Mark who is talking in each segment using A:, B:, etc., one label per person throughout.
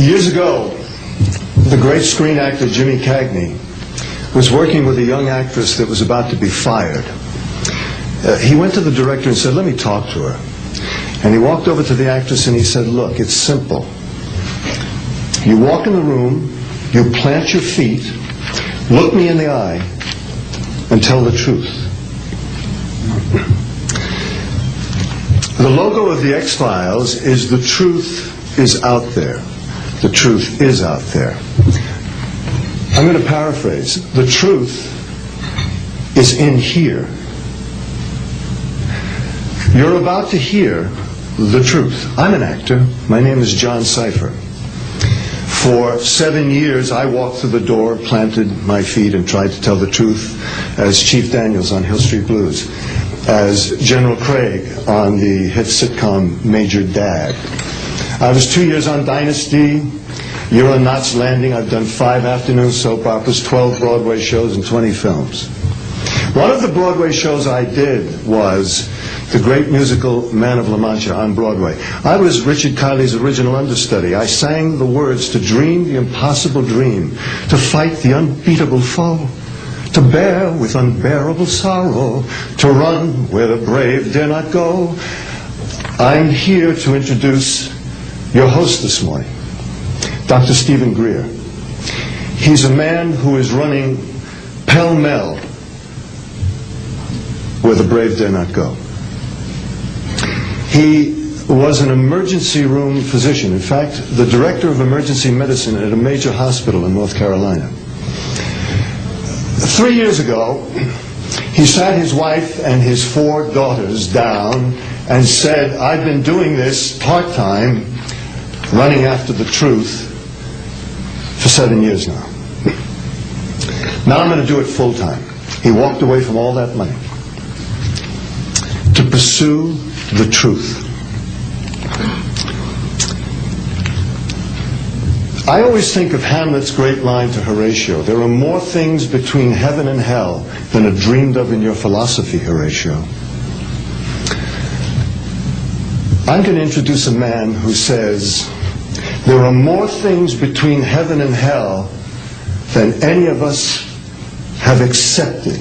A: Years ago, the great screen actor Jimmy Cagney was working with a young actress that was about to be fired. He went to the director and said, "Let me talk to her." And he walked over to the actress and he said, "Look, it's simple. You walk in the room, you plant your feet, look me in the eye, and tell the truth." The logo of the X-Files is "The truth is out there." The truth is out there. I'm going to paraphrase. The truth is in here. You're about to hear the truth. I'm an actor. My name is John Cipher. For 7 years, I walked through the door, planted my feet, and tried to tell the truth as Chief Daniels on Hill Street Blues, as General Craig on the hit sitcom Major Dad. I was 2 years on Dynasty. You're on Knots Landing. I've done 5 afternoon soap operas, 12 Broadway shows, and 20 films. One of the Broadway shows I did was the great musical Man of La Mancha on Broadway. I was Richard Kiley's original understudy. I sang the words to dream the impossible dream, to fight the unbeatable foe, to bear with unbearable sorrow, to run where the brave dare not go. I'm here to introduce your host this morning, Dr. Stephen Greer. He's a man who is running pell-mell where the brave dare not go. He was an emergency room physician. In fact, the director of emergency medicine at a major hospital in North Carolina. 3 years ago, he sat his wife and his 4 daughters down and said, "I've been doing this part-time, running after the truth, for 7 years now. Now I'm going to do it full-time." He walked away from all that money to pursue the truth. I always think of Hamlet's great line to Horatio, "There are more things between heaven and hell than are dreamed of in your philosophy, Horatio." I'm going to introduce a man who says, there are more things between heaven and hell than any of us have accepted.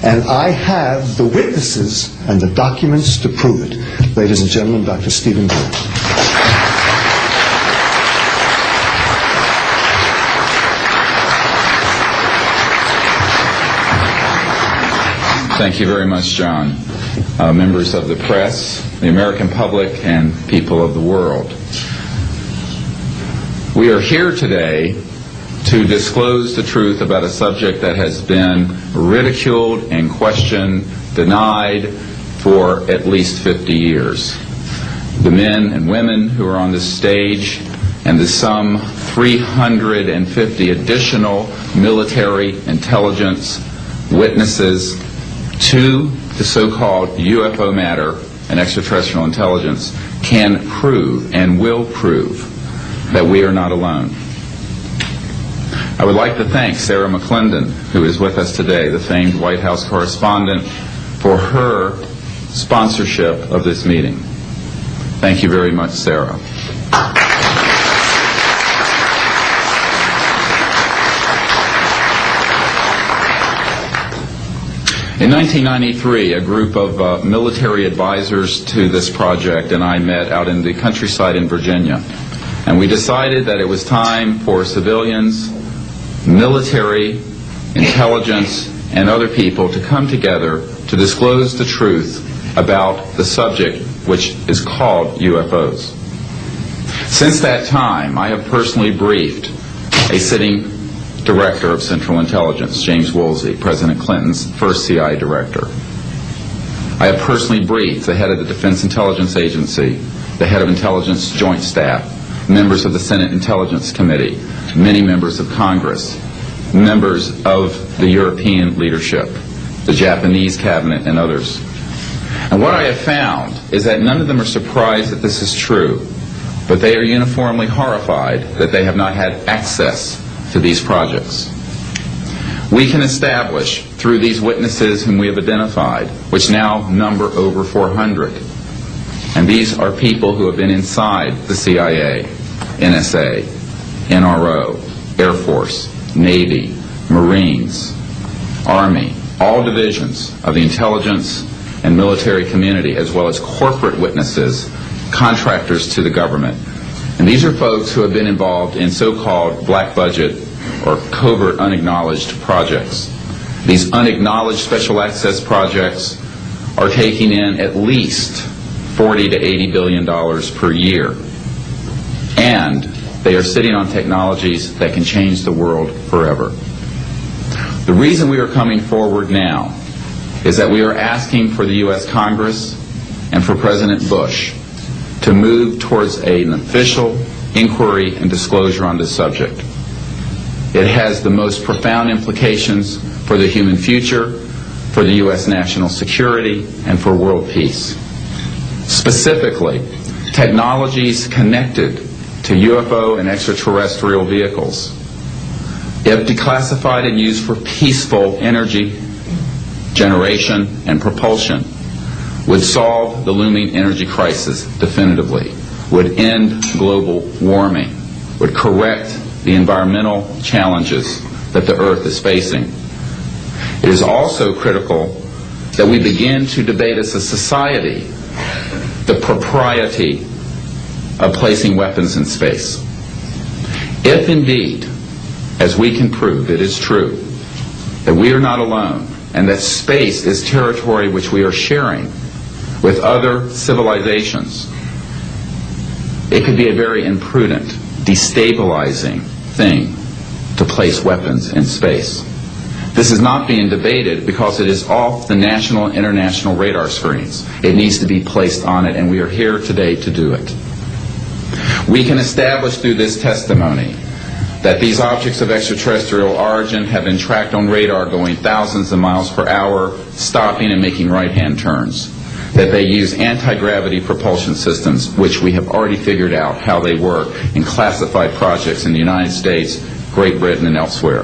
A: And I have the witnesses and the documents to prove it. Ladies and gentlemen, Dr. Stephen Greer.
B: Thank you very much, John. Members of the press, the American public, and people of the world. We are here today to disclose the truth about a subject that has been ridiculed and questioned, denied for at least 50 years. The men and women who are on this stage and the some 350 additional military intelligence witnesses to the so-called UFO matter and extraterrestrial intelligence can prove and will prove that we are not alone. I would like to thank Sarah McClendon, who is with us today, the famed White House correspondent, for her sponsorship of this meeting. Thank you very much, Sarah. In 1993, a group of military advisors to this project and I met out in the countryside in Virginia. And we decided that it was time for civilians, military, intelligence, and other people to come together to disclose the truth about the subject which is called UFOs. Since that time, I have personally briefed a sitting director of Central Intelligence, James Woolsey, President Clinton's first CIA director. I have personally briefed the head of the Defense Intelligence Agency, the head of Intelligence Joint Staff, members of the Senate Intelligence Committee, many members of Congress, members of the European leadership, the Japanese cabinet, and others. And what I have found is that none of them are surprised that this is true, but they are uniformly horrified that they have not had access to these projects. We can establish through these witnesses whom we have identified, which now number over 400, and these are people who have been inside the CIA, NSA, NRO, Air Force, Navy, Marines, Army, all divisions of the intelligence and military community, as well as corporate witnesses, contractors to the government. And these are folks who have been involved in so-called black budget or covert unacknowledged projects. These unacknowledged special access projects are taking in at least $40 to $80 billion per year. And they are sitting on technologies that can change the world forever. The reason we are coming forward now is that we are asking for the U.S. Congress and for President Bush to move towards an official inquiry and disclosure on this subject. It has the most profound implications for the human future, for the U.S. national security, and for world peace. Specifically, technologies connected to UFO and extraterrestrial vehicles, if declassified and used for peaceful energy generation and propulsion, would solve the looming energy crisis definitively, would end global warming, would correct the environmental challenges that the Earth is facing. It is also critical that we begin to debate as a society the propriety of placing weapons in space. If indeed, as we can prove, it is true that we are not alone and that space is territory which we are sharing with other civilizations, it could be a very imprudent, destabilizing thing to place weapons in space. This is not being debated because it is off the national and international radar screens. It needs to be placed on it, and we are here today to do it. We can establish through this testimony that these objects of extraterrestrial origin have been tracked on radar going thousands of miles per hour, stopping and making right-hand turns, that they use anti-gravity propulsion systems, which we have already figured out how they work in classified projects in the United States, Great Britain, and elsewhere.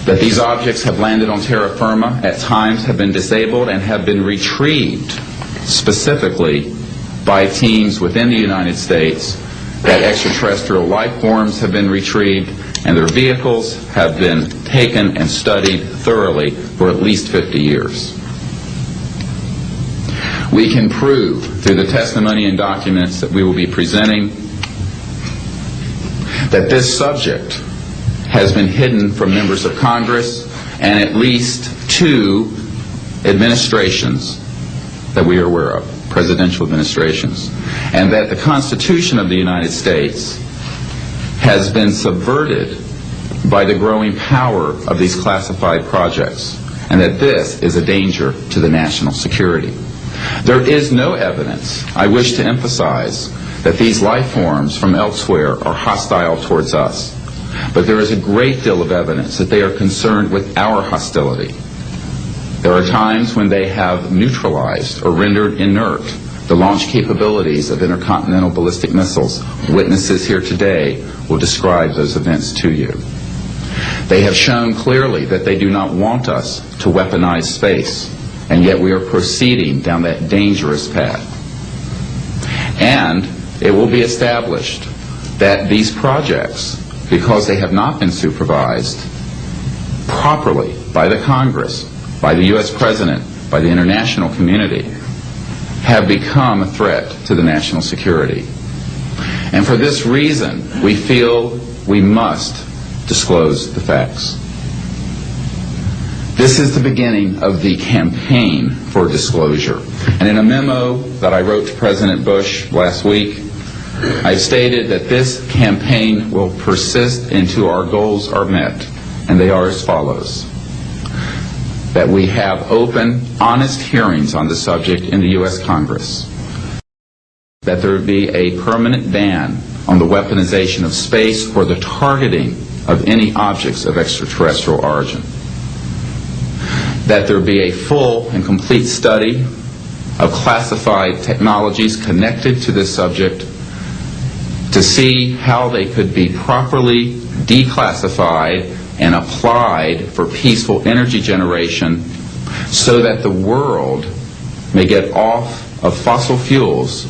B: That these objects have landed on terra firma, at times have been disabled, and have been retrieved specifically by teams within the United States, that extraterrestrial life forms have been retrieved, and their vehicles have been taken and studied thoroughly for at least 50 years. We can prove through the testimony and documents that we will be presenting that this subject has been hidden from members of Congress and at least 2 administrations that we are aware of, presidential administrations, and that the Constitution of the United States has been subverted by the growing power of these classified projects, and that this is a danger to the national security. There is no evidence, I wish to emphasize, that these life forms from elsewhere are hostile towards us. But there is a great deal of evidence that they are concerned with our hostility. There are times when they have neutralized or rendered inert the launch capabilities of intercontinental ballistic missiles. Witnesses here today will describe those events to you. They have shown clearly that they do not want us to weaponize space, and yet we are proceeding down that dangerous path. And it will be established that these projects, because they have not been supervised properly by the Congress, by the U.S. President, by the international community, have become a threat to the national security. And for this reason, we feel we must disclose the facts. This is the beginning of the campaign for disclosure. And in a memo that I wrote to President Bush last week, I've stated that this campaign will persist until our goals are met, and they are as follows. That we have open, honest hearings on the subject in the U.S. Congress. That there be a permanent ban on the weaponization of space or the targeting of any objects of extraterrestrial origin. That there be a full and complete study of classified technologies connected to this subject to see how they could be properly declassified and applied for peaceful energy generation so that the world may get off of fossil fuels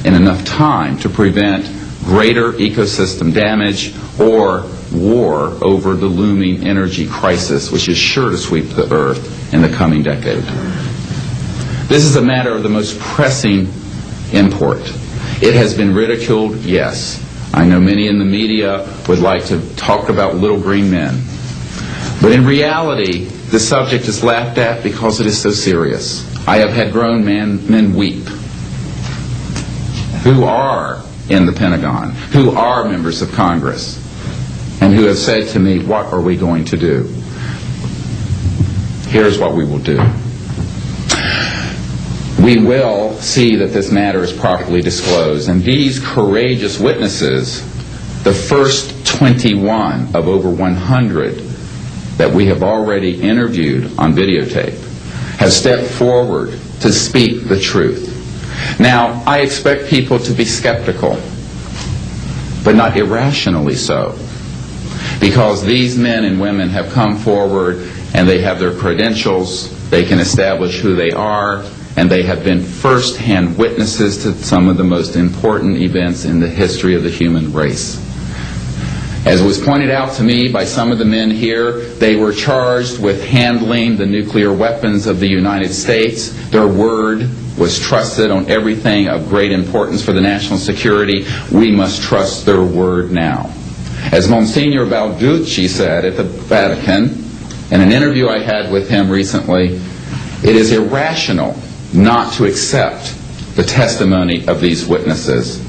B: in enough time to prevent greater ecosystem damage, or war over the looming energy crisis, which is sure to sweep the Earth in the coming decade. This is a matter of the most pressing import. It has been ridiculed, yes. I know many in the media would like to talk about little green men. But in reality, the subject is laughed at because it is so serious. I have had grown men weep who are in the Pentagon, who are members of Congress, and who have said to me, what are we going to do? Here's what we will do. We will see that this matter is properly disclosed, and these courageous witnesses, the first 21 of over 100 that we have already interviewed on videotape, have stepped forward to speak the truth. Now, I expect people to be skeptical, but not irrationally so, because these men and women have come forward and they have their credentials, they can establish who they are, and they have been first-hand witnesses to some of the most important events in the history of the human race. As was pointed out to me by some of the men here, they were charged with handling the nuclear weapons of the United States. Their word was trusted on everything of great importance for the national security. We must trust their word now. As Monsignor Balducci said at the Vatican, in an interview I had with him recently, it is irrational not to accept the testimony of these witnesses.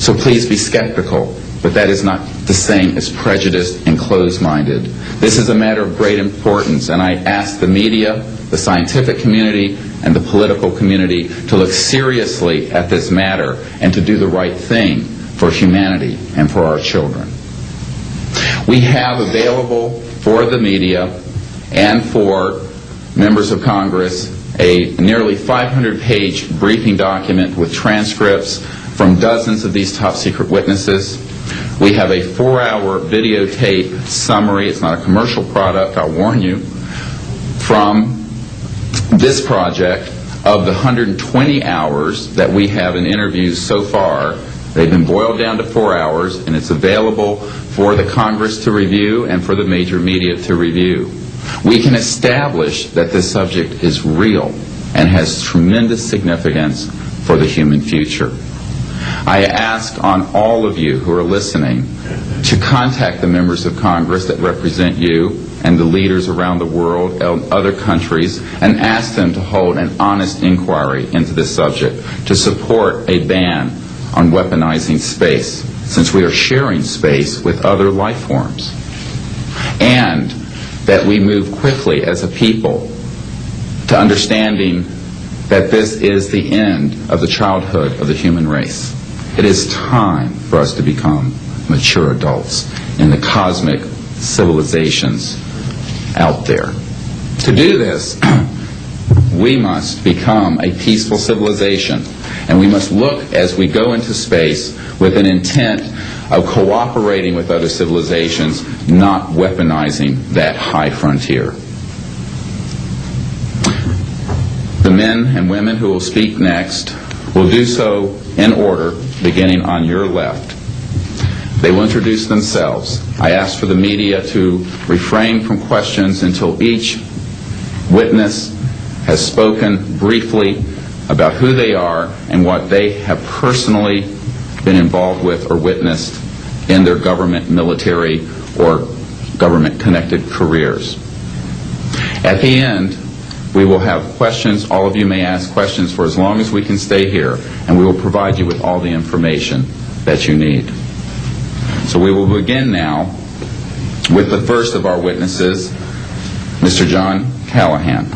B: So please be skeptical, but that is not the same as prejudiced and closed-minded. This is a matter of great importance, and I ask the media, the scientific community, and the political community to look seriously at this matter and to do the right thing for humanity and for our children. We have available for the media and for members of Congress a nearly 500-page briefing document with transcripts from dozens of these top-secret witnesses. We have a 4-hour videotape summary. It's not a commercial product, I'll warn you, from this project of the 120 hours that we have in interviews so far. They've been boiled down to 4 hours, and it's available for the Congress to review and for the major media to review. We can establish that this subject is real and has tremendous significance for the human future. I ask on all of you who are listening to contact the members of Congress that represent you and the leaders around the world and other countries and ask them to hold an honest inquiry into this subject to support a ban on weaponizing space, since we are sharing space with other life forms, and that we move quickly as a people to understanding that this is the end of the childhood of the human race. It is time for us to become mature adults in the cosmic civilizations out there. To do this, we must become a peaceful civilization, and we must look as we go into space with an intent of cooperating with other civilizations, not weaponizing that high frontier. The men and women who will speak next will do so in order, beginning on your left. They will introduce themselves. I ask for the media to refrain from questions until each witness has spoken briefly about who they are and what they have personally been involved with or witnessed in their government, military, or government-connected careers. At the end, we will have questions. All of you may ask questions for as long as we can stay here, and we will provide you with all the information that you need. So we will begin now with the first of our witnesses, Mr. John Callahan.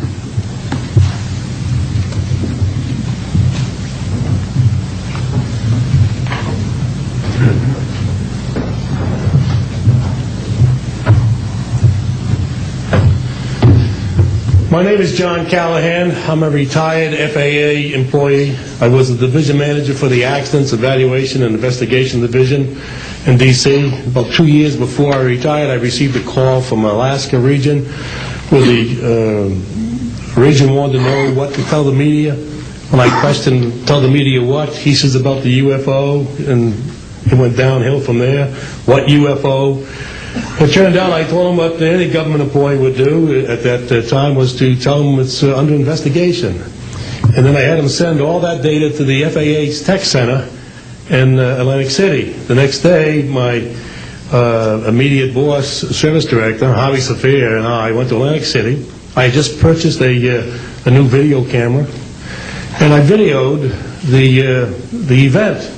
C: My name is John Callahan. I'm a retired FAA employee. I was the division manager for the Accidents Evaluation and Investigation Division in D.C. About 2 years before I retired, I received a call from Alaska region where the region wanted to know what to tell the media. When I questioned, tell the media what, he says about the UFO and It went downhill from there. What UFO? It turned out I told them what any government employee would do at that time was to tell them it's under investigation. And then I had them send all that data to the FAA's tech center in Atlantic City. The next day, my immediate boss, service director, Javi Safir, and I went to Atlantic City. I had just purchased a new video camera, and I videoed the event.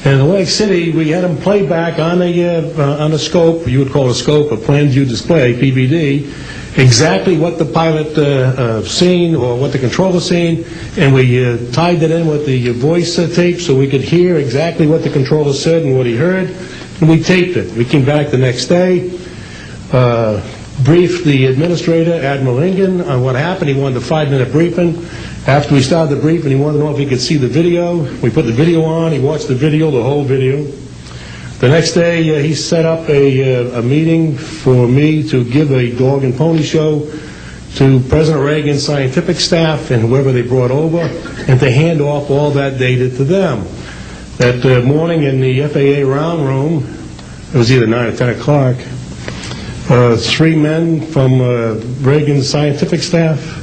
C: And in Atlantic City, we had them play back on a scope, you would call it a scope, a plan view display, PVD, exactly what the pilot seen or what the controller seen, and we tied that in with the voice tape so we could hear exactly what the controller said and what he heard, and we taped it. We came back the next day, briefed the administrator, Admiral Ingen, on what happened. He wanted a 5-minute briefing. After we started the briefing, he wanted to know if he could see the video. We put the video on. He watched the video, the whole video. The next day, he set up a meeting for me to give a dog and pony show to President Reagan's scientific staff and whoever they brought over, and to hand off all that data to them. That morning in the FAA round room, it was either 9 or 10 o'clock, 3 men from Reagan's scientific staff,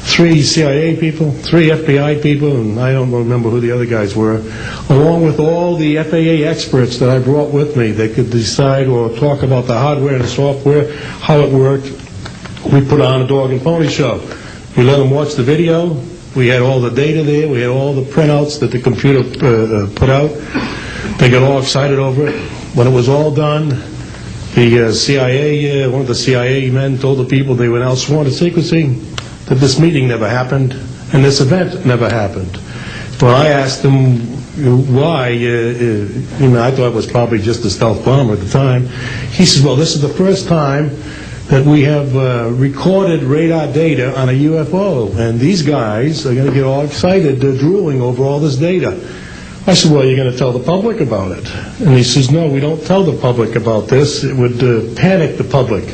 C: 3 CIA people, 3 FBI people, and I don't remember who the other guys were, along with all the FAA experts that I brought with me that could decide or talk about the hardware and the software, how it worked. We put on a dog and pony show. We let them watch the video. We had all the data there. We had all the printouts that the computer put out. They got all excited over it. When it was all done, the CIA, one of the CIA men told the people they were now sworn to secrecy, that this meeting never happened and this event never happened. When I asked him why, I thought it was probably just a stealth bomber at the time. He says, well, this is the first time that we have recorded radar data on a UFO, and these guys are going to get all excited, drooling over all this data. I said, well, you're going to tell the public about it? And he says, no, we don't tell the public about this. It would panic the public.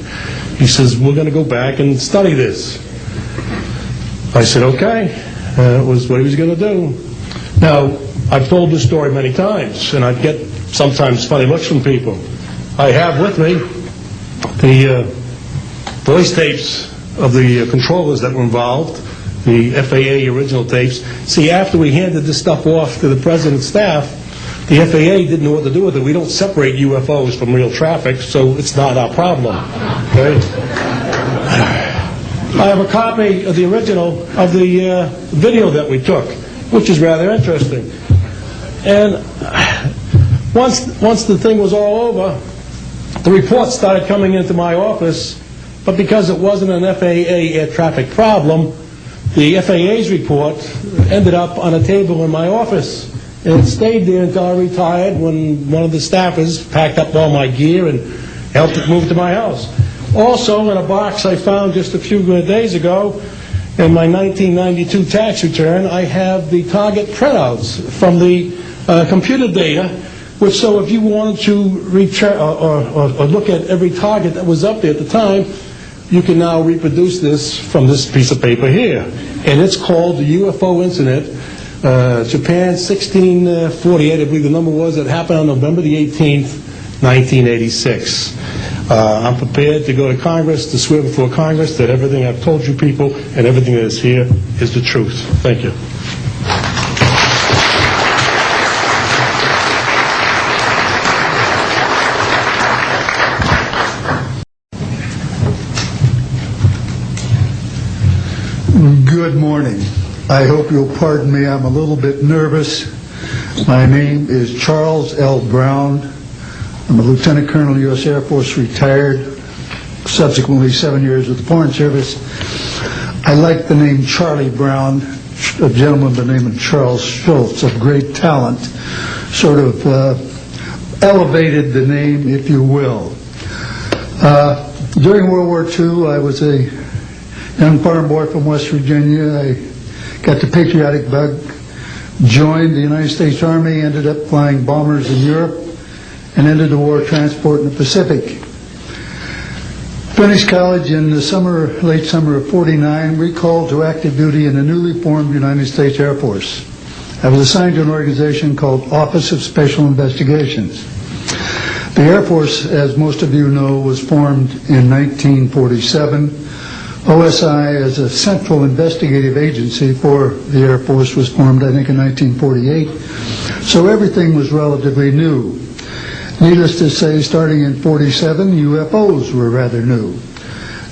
C: He says, we're going to go back and study this. I said, okay. That was what he was going to do. Now, I've told this story many times, and I get sometimes funny looks from people. I have with me the voice tapes of the controllers that were involved, the FAA original tapes. See, after we handed this stuff off to the President's staff, the FAA didn't know what to do with it. We don't separate UFOs from real traffic, so it's not our problem. Okay? I have a copy of the original of the video that we took, which is rather interesting. And once the thing was all over, the reports started coming into my office, but because it wasn't an FAA air traffic problem, the FAA's report ended up on a table in my office. And it stayed there until I retired, when one of the staffers packed up all my gear and helped it move to my house. Also, in a box I found just a few days ago, in my 1992 tax return, I have the target printouts from the computer data, which, so if you wanted to return or look at every target that was up there at the time, you can now reproduce this from this piece of paper here. And it's called the UFO Incident, Japan 1648, I believe the number was. It happened on November the 18th, 1986. I'm prepared to go to Congress, to swear before Congress that everything I've told you people and everything that is here is the truth. Thank you.
D: Good morning. I hope you'll pardon me. I'm a little bit nervous. My name is Charles L. Brown. I'm a Lieutenant Colonel, U.S. Air Force, retired, subsequently 7 years with the Foreign Service. I like the name Charlie Brown, a gentleman by the name of Charles Schultz, of great talent, sort of elevated the name, if you will. During World War II, I was a young farm boy from West Virginia. I got the patriotic bug, joined the United States Army, ended up flying bombers in Europe, and ended the war transport in the Pacific. Finished college in the summer, late summer of '49, recalled to active duty in the newly formed United States Air Force. I was assigned to an organization called Office of Special Investigations. The Air Force, as most of you know, was formed in 1947. OSI, as a central investigative agency for the Air Force, was formed, I think, in 1948. So everything was relatively new. Needless to say, starting in 47, UFOs were rather new.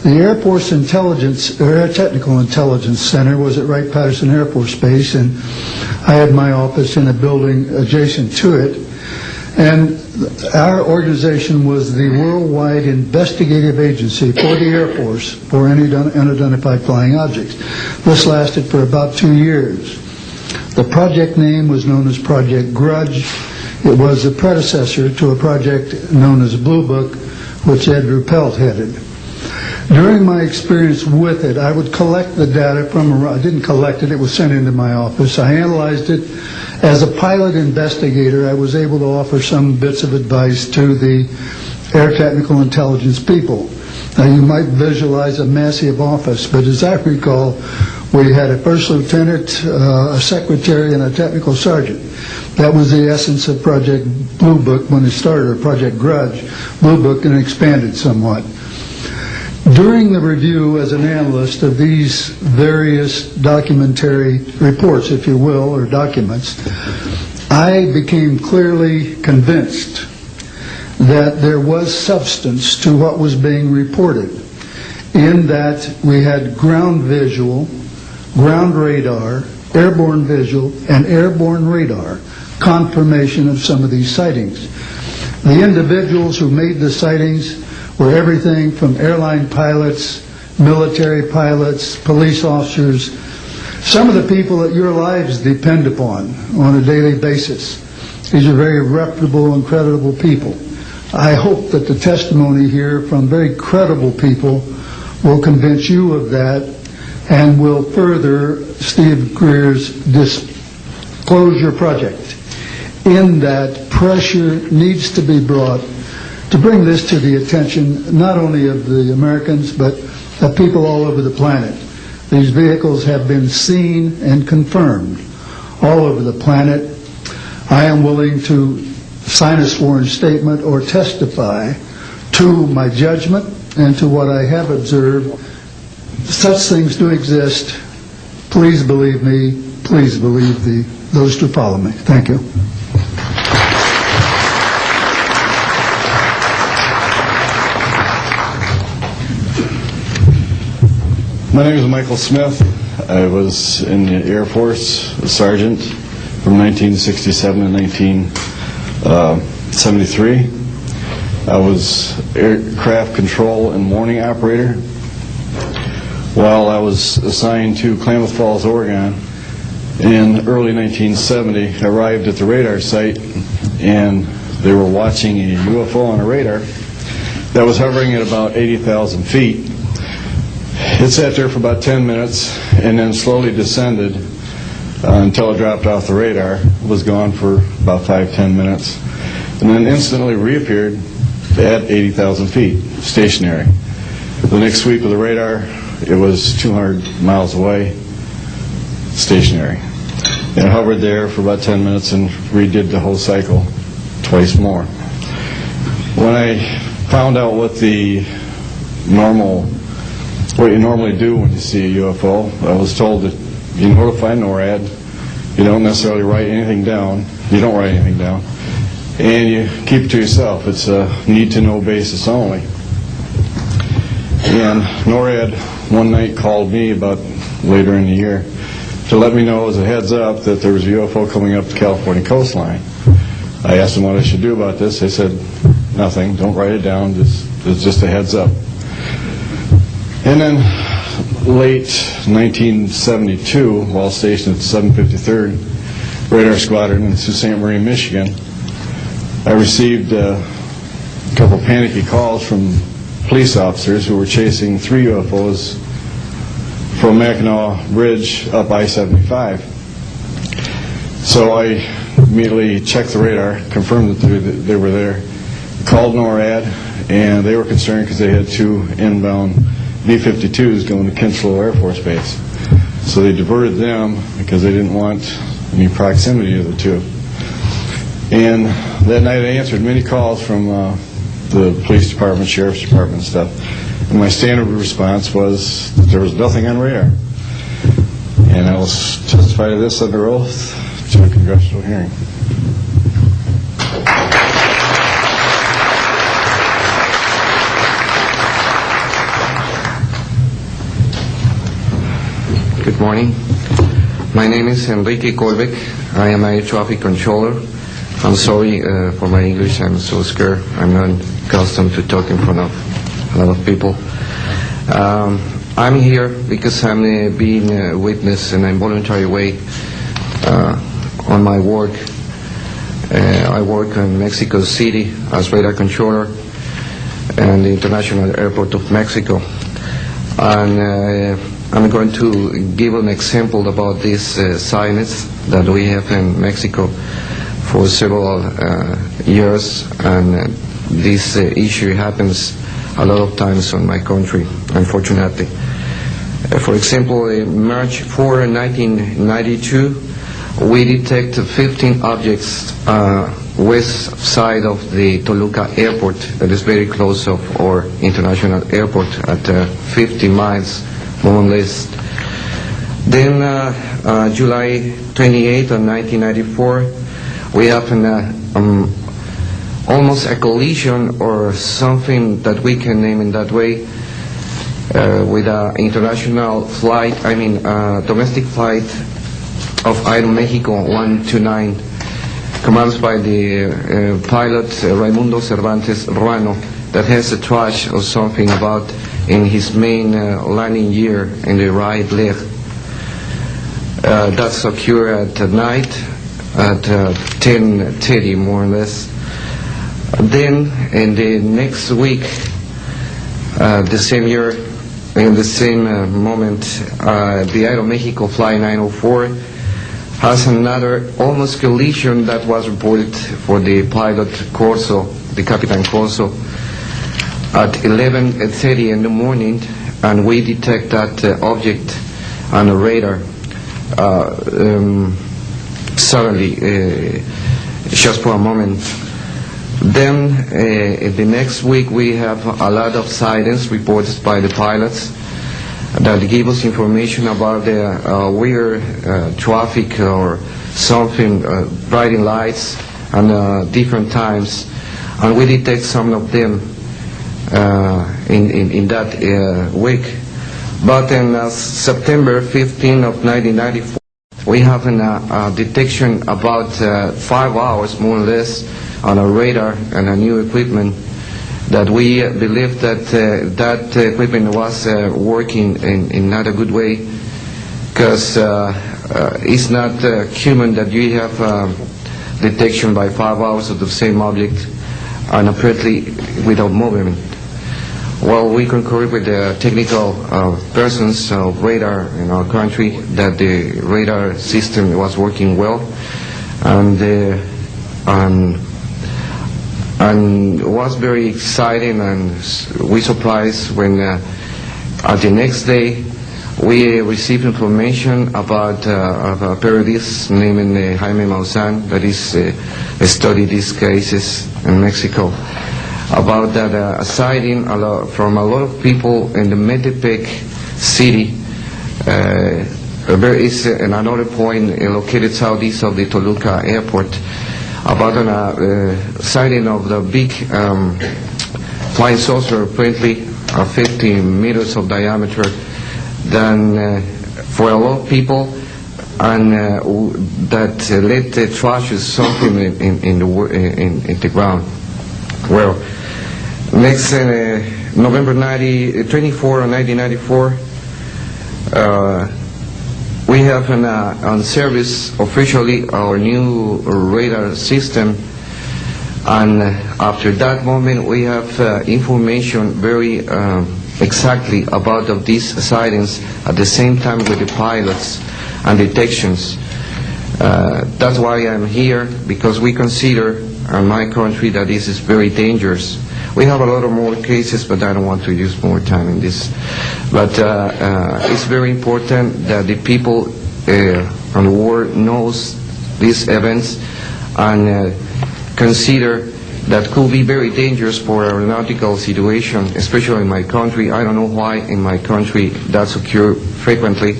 D: The Air Force Intelligence, or Air Technical Intelligence Center was at Wright-Patterson Air Force Base, and I had my office in a building adjacent to it. And our organization was the worldwide investigative agency for the Air Force for any unidentified flying objects. This lasted for about 2 years. The project name was known as Project Grudge. It was the predecessor to a project known as Blue Book, which Ed Ruppelt headed. During my experience with it, I would collect the data from, I didn't collect it, it was sent into my office. I analyzed it. As a pilot investigator, I was able to offer some bits of advice to the Air Technical Intelligence people. Now, you might visualize a massive office, but as I recall, we had a first lieutenant, a secretary, and a technical sergeant. That was the essence of Project Blue Book when it started, or Project Grudge. Blue Book, and expanded somewhat. During the review as an analyst of these various documentary reports, if you will, or documents, I became clearly convinced that there was substance to what was being reported, in that we had ground visual, ground radar, airborne visual, and airborne radar confirmation of some of these sightings. The individuals who made the sightings were everything from airline pilots, military pilots, police officers, some of the people that your lives depend upon on a daily basis. These are very reputable and credible people. I hope that the testimony here from very credible people will convince you of that and will further Steve Greer's disclosure project, in that pressure needs to be brought to bring this to the attention not only of the Americans, but of people all over the planet. These vehicles have been seen and confirmed all over the planet. I am willing to sign a sworn statement or testify to my judgment and to what I have observed. Such things do exist. Please believe me. Please believe those who follow me. Thank you.
E: My name is Michael Smith. I was in the Air Force, a sergeant, from 1967 to 1973. I was aircraft control and warning operator. While I was assigned to Klamath Falls, Oregon, in early 1970, I arrived at the radar site, and they were watching a UFO on a radar that was hovering at about 80,000 feet. It sat there for about 10 minutes and then slowly descended until it dropped off the radar. It was gone for about 5-10 minutes, and then instantly reappeared at 80,000 feet, stationary. The next sweep of the radar, it was 200 miles away, stationary. And it hovered there for about 10 minutes and redid the whole cycle twice more. When I found out what you normally do when you see a UFO, I was told that you notify NORAD, you don't necessarily write anything down, you don't write anything down, and you keep it to yourself. It's a need-to-know basis only. And NORAD one night called me about later in the year to let me know as a heads up that there was a UFO coming up the California coastline. I asked them what I should do about this. They said, nothing, don't write it down, it's just a heads up. And then late 1972, while stationed at the 753rd Radar Squadron in Sault Ste. Marie, Michigan, I received a couple panicky calls from police officers who were chasing 3 UFOs from Mackinac Bridge up I-75. So I immediately checked the radar, confirmed that they were there, called NORAD, and they were concerned because they had 2 inbound B-52s going to Kinslow Air Force Base. So they diverted them because they didn't want any proximity to the two. And that night I answered many calls from the police department, sheriff's department and stuff. And my standard response was that there was nothing on radar. And I will testify to this under oath to a congressional hearing.
F: Good morning. My name is Enrique Colbeck. I am a air traffic controller. I'm sorry for my English. I'm so scared. I'm not accustomed to talk in front of a lot of people. I'm here because I'm being a witness in a voluntary way on my work. I work in Mexico City as radar controller and the International Airport of Mexico. And I'm going to give an example about this silence that we have in Mexico for several years, and this issue happens a lot of times in my country, unfortunately. For example, in March 4, 1992, we detected 15 objects west side of the Toluca airport, that is very close of our international airport at 50 miles more or less. Then July 28 of 1994, we have almost a collision or something that we can name in that way with an international flight, domestic flight of Aeromexico 129, commanded by the pilot Raimundo Cervantes Ruano, that has a trash or something about in his main landing gear in the right leg. That's occurred at night at 10:30 more or less. Then in the next week, the same year, in the same moment, the Aeromexico Flight 904 has another almost collision that was reported for the pilot Corso, the Capitan Corso, at 11:30 in the morning, and we detect that object on the radar suddenly, just for a moment. Then the next week we have a lot of sightings reported by the pilots that give us information about the weird traffic or something, bright lights and different times, and we detect some of them in that week. But in September 15 of 1994, we have a detection about 5 hours more or less on a radar and a new equipment that we believe that that equipment was working in not a good way, because it's not human that you have detection by 5 hours of the same object and apparently without movement. Well, we concur with the technical persons of radar in our country that the radar system was working well, and was very exciting, and we surprised when at the next day we received information about a periodist named Jaime Maussan that is studied these cases in Mexico, about that sighting from a lot of people in the Metepec city. There is another point located southeast of the Toluca airport, about a sighting of the big flying saucer, apparently 50 meters of diameter, then for a lot of people, and that led the trash something in the ground. Well, next November 24 of 1994, we have on service officially our new radar system, and after that moment we have information very exactly about of these sightings at the same time with the pilots and detections. That's why I'm here, because we consider in my country that this is very dangerous. We have a lot of more cases, but I don't want to use more time in this. But it's very important that the people and the world knows these events and consider that could be very dangerous for aeronautical situation, especially in my country. I don't know why in my country that's occurs frequently,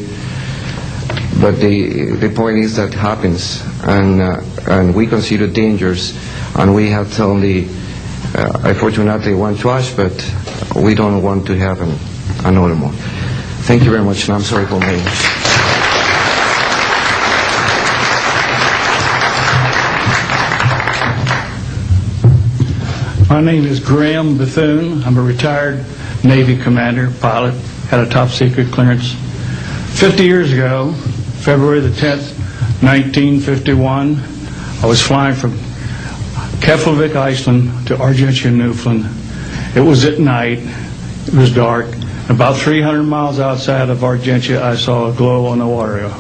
F: but the point is that happens, and we consider dangers, and we have only, unfortunately, one trash, but we don't want to have another more. Thank you very much, and I'm sorry for my English.
G: My name is Graham Bethune. I'm a retired Navy commander, pilot, had a top secret clearance. 50 years ago, February the 10th, 1951, I was flying from Keflavik, Iceland to Argentia, Newfoundland. It was at night, it was dark. About 300 miles outside of Argentia, I saw a glow on the water,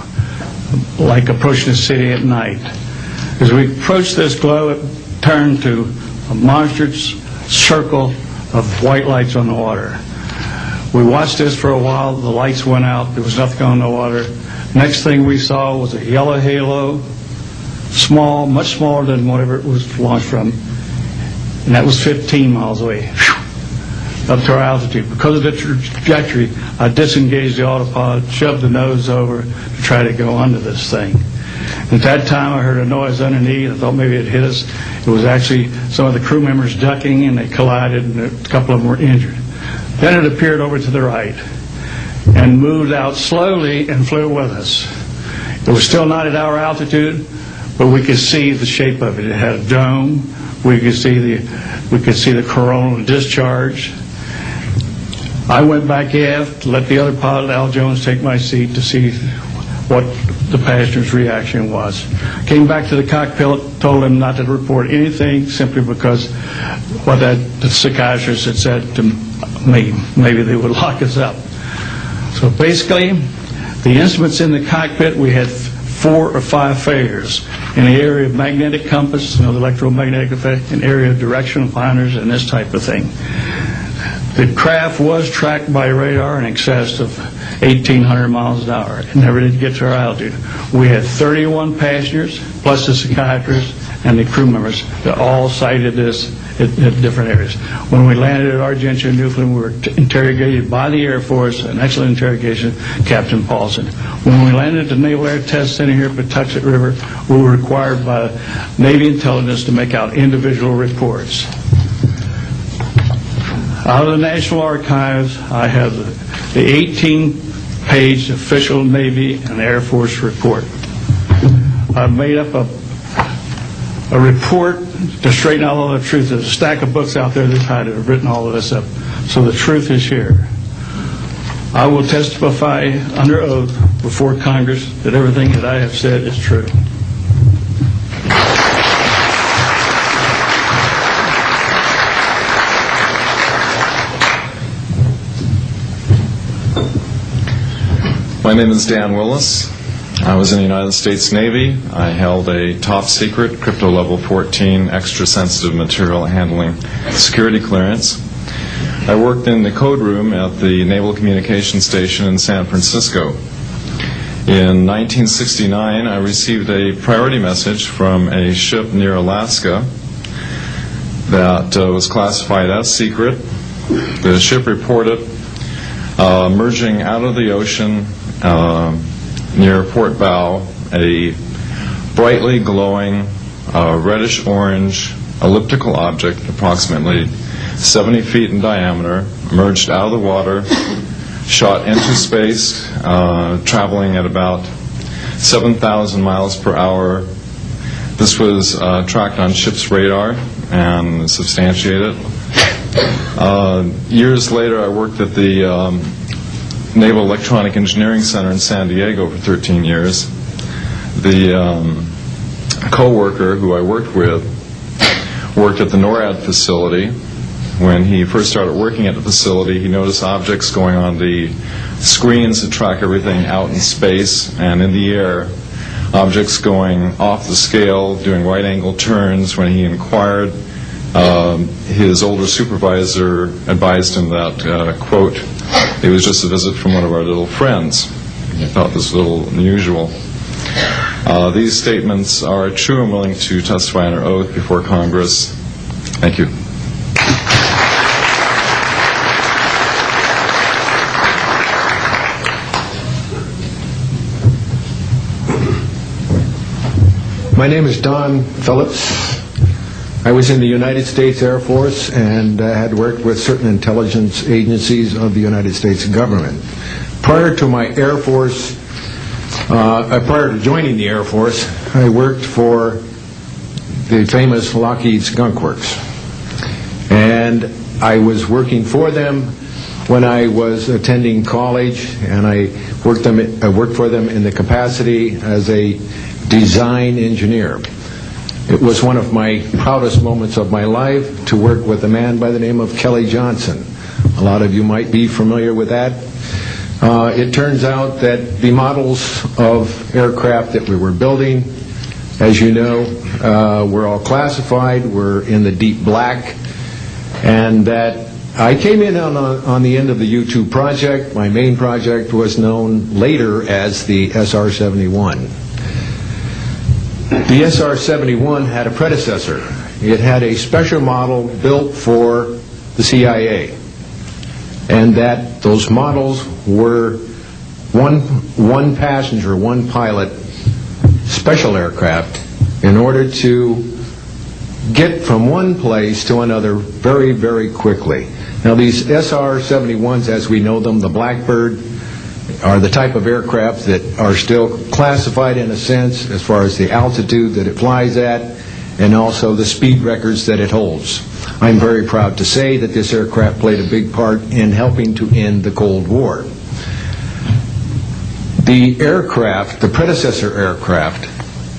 G: like approaching the city at night. As we approached this glow, it turned to a monstrous circle of white lights on the water. We watched this for a while. The lights went out. There was nothing on the water. Next thing we saw was a yellow halo, small, much smaller than whatever it was launched from, and that was 15 miles away, up to our altitude. Because of the trajectory, I disengaged the autopilot, shoved the nose over to try to go under this thing. At that time, I heard a noise underneath. I thought maybe it hit us. It was actually some of the crew members ducking, and they collided, and a couple of them were injured. Then it appeared over to the right and moved out slowly and flew with us. It was still not at our altitude, but we could see the shape of it. It had a dome. We could see the coronal discharge. I went back aft to let the other pilot, Al Jones, take my seat to see what the passenger's reaction was. Came back to the cockpit, told him not to report anything simply because what the psychiatrist had said to me, maybe they would lock us up. So basically, the instruments in the cockpit, we had 4 or 5 failures in the area of magnetic compass, the electromagnetic effect, in area of directional finders, and this type of thing. The craft was tracked by radar in excess of 1,800 miles an hour. It never did get to our altitude. We had 31 passengers, plus the psychiatrist and the crew members that all cited this at different areas. When we landed at Argentia, Newfoundland, we were interrogated by the Air Force, an excellent interrogation, Captain Paulson. When we landed at the Naval Air Test Center here at Patuxent River, we were required by Navy intelligence to make out individual reports. Out of the National Archives, I have the 18-page official Navy and Air Force report. I've made up a report to straighten out all the truth. There's a stack of books out there this high that have written all of this up. So the truth is here. I will testify under oath before Congress that everything that I have said is true.
H: My name is Dan Willis. I was in the United States Navy. I held a top secret crypto level 14 extra sensitive material handling security clearance. I worked in the code room at the Naval Communications Station in San Francisco. In 1969, I received a priority message from a ship near Alaska that was classified as secret. The ship reported emerging out of the ocean near port bow, a brightly glowing reddish-orange elliptical object, approximately 70 feet in diameter, emerged out of the water, shot into space, traveling at about 7,000 miles per hour. This was tracked on ship's radar and substantiated. Years later, I worked at the Naval Electronic Engineering Center in San Diego for 13 years. The co-worker who I worked with worked at the NORAD facility. When he first started working at the facility, he noticed objects going on the screens that track everything out in space and in the air, objects going off the scale, doing right-angle turns. When he inquired, his older supervisor advised him that, quote, it was just a visit from one of our little friends. He thought this was a little unusual. These statements are true and willing to testify under oath before Congress. Thank you.
I: My name is Don Phillips. I was in the United States Air Force and had worked with certain intelligence agencies of the United States government. Prior to my Air Force, prior to joining the Air Force, I worked for the famous Lockheed Skunk Works. And I was working for them when I was attending college, and I worked for them in the capacity as a design engineer. It was one of my proudest moments of my life to work with a man by the name of Kelly Johnson. A lot of you might be familiar with that. It turns out that the models of aircraft that we were building, as you know, were all classified, were in the deep black, and that I came in on the end of the U-2 project. My main project was known later as the SR-71. The SR-71 had a predecessor. It had a special model built for the CIA, and that those models were one passenger, one pilot special aircraft in order to get from one place to another very, very quickly. Now these SR-71s, as we know them, the Blackbird, are the type of aircraft that are still classified in a sense as far as the altitude that it flies at and also the speed records that it holds. I'm very proud to say that this aircraft played a big part in helping to end the Cold War. The aircraft, the predecessor aircraft,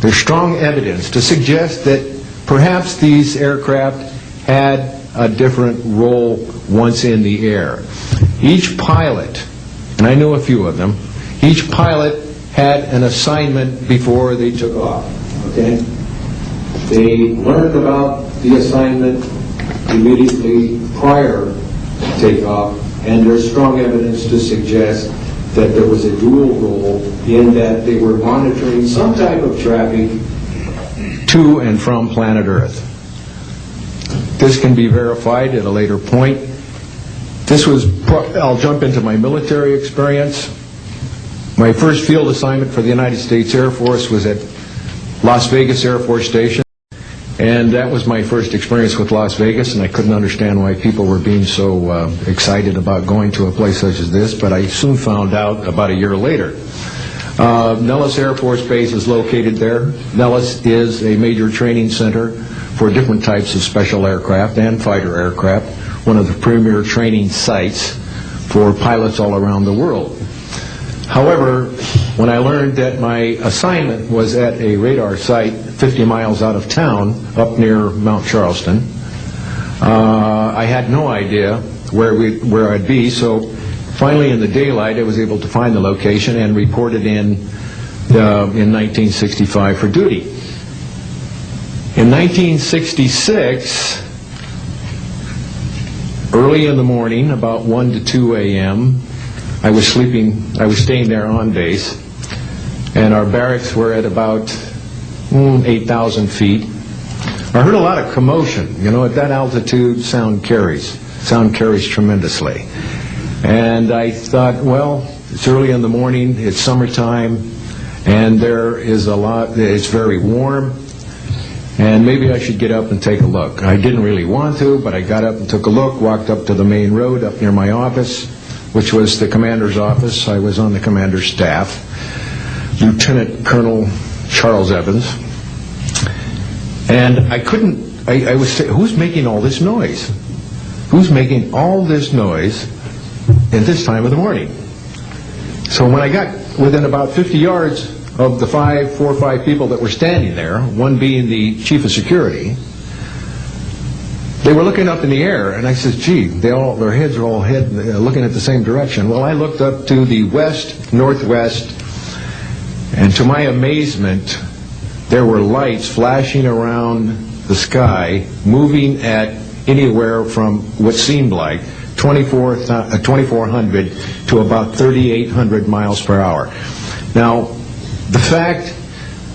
I: there's strong evidence to suggest that perhaps these aircraft had a different role once in the air. Each pilot, and I know a few of them, each pilot had an assignment before they took off, okay? They learned about the assignment immediately prior to takeoff, and there's strong evidence to suggest that there was a dual role in that they were monitoring some type of traffic to and from planet Earth. This can be verified at a later point. I'll jump into my military experience. My first field assignment for the United States Air Force was at Las Vegas Air Force Station, and that was my first experience with Las Vegas, and I couldn't understand why people were being so excited about going to a place such as this, but I soon found out about a year later. Nellis Air Force Base is located there. Nellis is a major training center for different types of special aircraft and fighter aircraft, one of the premier training sites for pilots all around the world. However, when I learned that my assignment was at a radar site 50 miles out of town, up near Mount Charleston, I had no idea where I'd be, so finally in the daylight I was able to find the location and reported in 1965 for duty. In 1966, early in the morning, about 1 to 2 a.m., I was staying there on base, and our barracks were at about 8,000 feet. I heard a lot of commotion. You know, at that altitude, sound carries tremendously. And I thought, well, it's early in the morning, it's summertime, and it's very warm, and maybe I should get up and take a look. I didn't really want to, but I got up and took a look, walked up to the main road up near my office, which was the commander's office. I was on the commander's staff, Lieutenant Colonel Charles Evans. And I was saying, who's making all this noise? Who's making all this noise at this time of the morning? So when I got within about 50 yards of the 4 or 5 people that were standing there, one being the chief of security, they were looking up in the air, and I said, gee, their heads are all looking at the same direction. Well, I looked up to the west, northwest, and to my amazement, there were lights flashing around the sky, moving at anywhere from what seemed like 2,400 to about 3,800 miles per hour. Now, The fact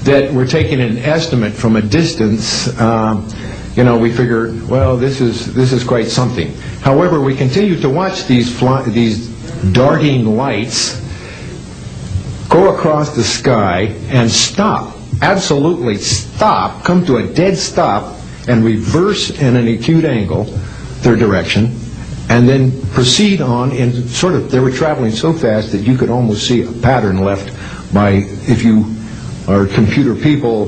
I: that we're taking an estimate from a distance, we figured, well, this is quite something. However, we continue to watch these darting lights go across the sky and stop, absolutely stop, come to a dead stop, and reverse in an acute angle their direction, and then proceed on in they were traveling so fast that you could almost see a pattern left by, if you are computer people,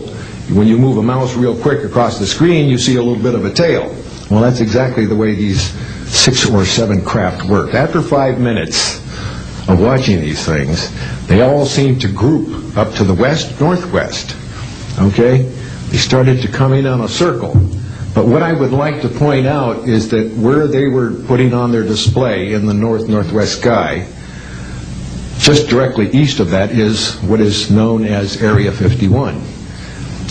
I: when you move a mouse real quick across the screen, you see a little bit of a tail. Well, that's exactly the way these 6 or 7 craft worked. After 5 minutes of watching these things, they all seemed to group up to the west-northwest. Okay? They started to come in on a circle. But what I would like to point out is that where they were putting on their display in the north-northwest sky, just directly east of that is what is known as Area 51.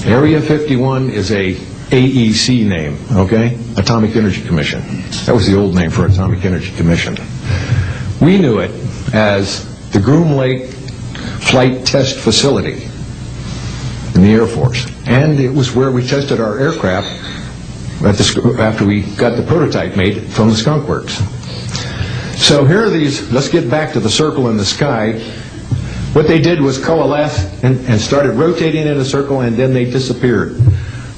I: Area 51 is a AEC name, okay? Atomic Energy Commission. That was the old name for Atomic Energy Commission. We knew it as the Groom Lake Flight Test Facility in the Air Force. And it was where we tested our aircraft after we got the prototype made from the Skunk Works. So here are these, let's get back to the circle in the sky. What they did was coalesce and started rotating in a circle, and then they disappeared.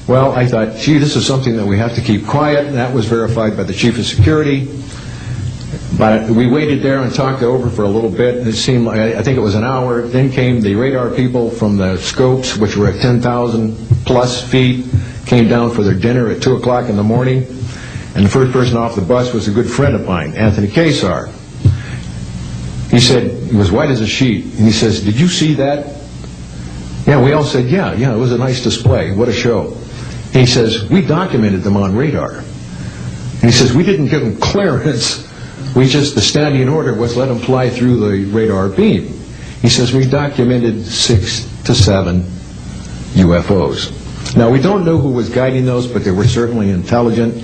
I: Well, I thought, gee, this is something that we have to keep quiet, and that was verified by the Chief of Security. But we waited there and talked over for a little bit, and it seemed like, I think it was an hour. Then came the radar people from the scopes, which were at 10,000 plus feet, came down for their dinner at 2 o'clock in the morning. And the first person off the bus was a good friend of mine, Anthony Kesar. He said, he was white as a sheet, and he says, did you see that? Yeah, we all said, yeah, it was a nice display. What a show. And he says, we documented them on radar. And he says, we didn't give them clearance. The standing order was let them fly through the radar beam. He says, we documented 6 to 7 UFOs. Now, we don't know who was guiding those, but they were certainly intelligent,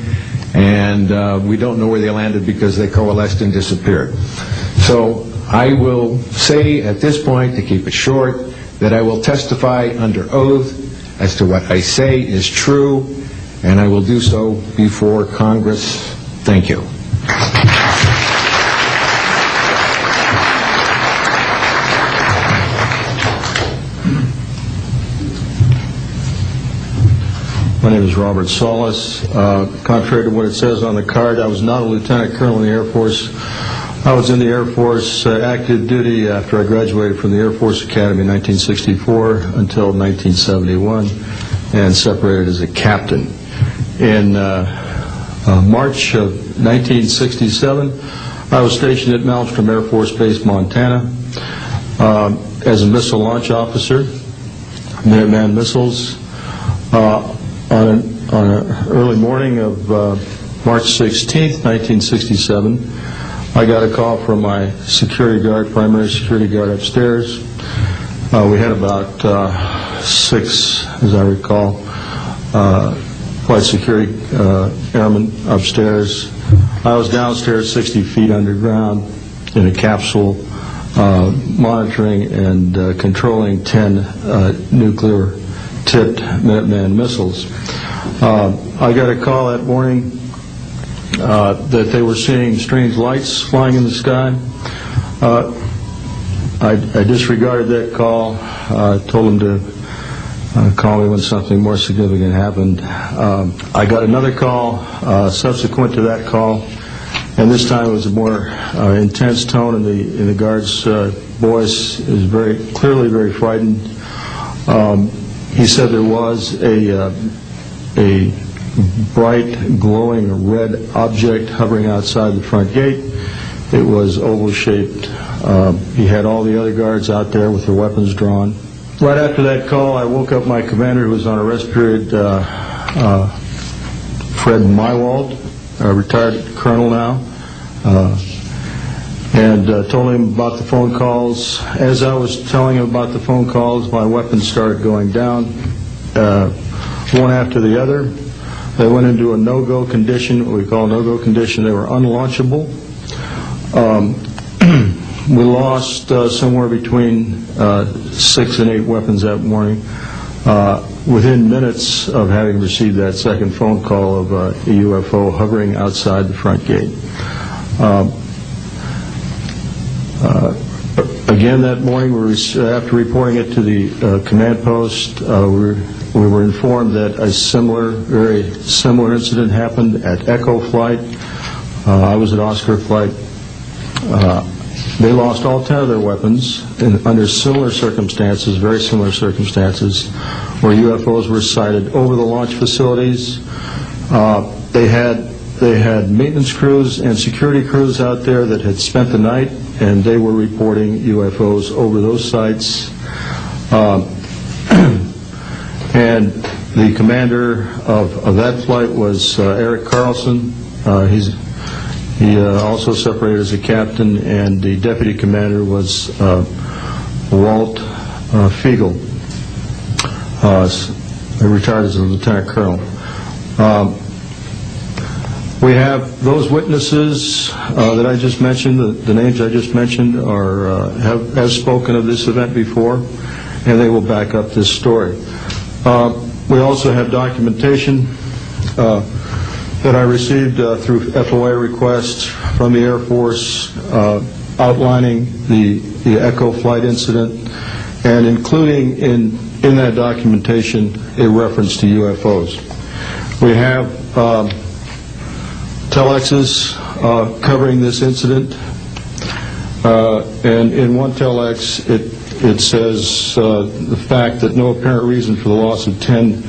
I: and we don't know where they landed because they coalesced and disappeared. So I will say at this point, to keep it short, that I will testify under oath as to what I say is true, and I will do so before Congress. Thank you.
J: My name is Robert Solis. Contrary to what it says on the card, I was not a lieutenant colonel in the Air Force. I was in the Air Force active duty after I graduated from the Air Force Academy in 1964 until 1971, and separated as a captain. In March of 1967, I was stationed at Malmstrom Air Force Base, Montana, as a missile launch officer, Minuteman missiles. On an early morning of March 16th, 1967, I got a call from my security guard, primary security guard upstairs. We had about 6, as I recall, flight security airmen upstairs. I was downstairs 60 feet underground in a capsule, monitoring and controlling 10 nuclear-tipped Minuteman missiles. I got a call that morning that they were seeing strange lights flying in the sky. I disregarded that call. Told them to call me when something more significant happened. I got another call subsequent to that call, and this time it was a more intense tone in the guard's voice. It was clearly very frightened. He said there was a bright, glowing red object hovering outside the front gate. It was oval-shaped. He had all the other guards out there with their weapons drawn. Right after that call, I woke up my commander, who was on a rest period, Fred Mywald, a retired colonel now, and told him about the phone calls. As I was telling him about the phone calls, my weapons started going down, one after the other. They went into a no-go condition, what we call a no-go condition. They were unlaunchable. We lost somewhere between 6 and 8 weapons that morning. Within minutes of having received that second phone call of a UFO hovering outside the front gate. Again that morning, after reporting it to the command post, we were informed that a very similar incident happened at Echo Flight. I was at Oscar Flight. They lost all 10 of their weapons under similar circumstances, very similar circumstances, where UFOs were sighted over the launch facilities. They had maintenance crews and security crews out there that had spent the night, and they were reporting UFOs over those sites. And the commander of that flight was Eric Carlson. He also separated as a captain, and the deputy commander was Walt Fiegel, retired as a lieutenant colonel. We have those witnesses that I just mentioned, the names I just mentioned, have spoken of this event before, and they will back up this story. We also have documentation that I received through FOA requests from the Air Force outlining the Echo Flight incident, and including in that documentation a reference to UFOs. We have telexes covering this incident, and in one telex it says the fact that no apparent reason for the loss of 10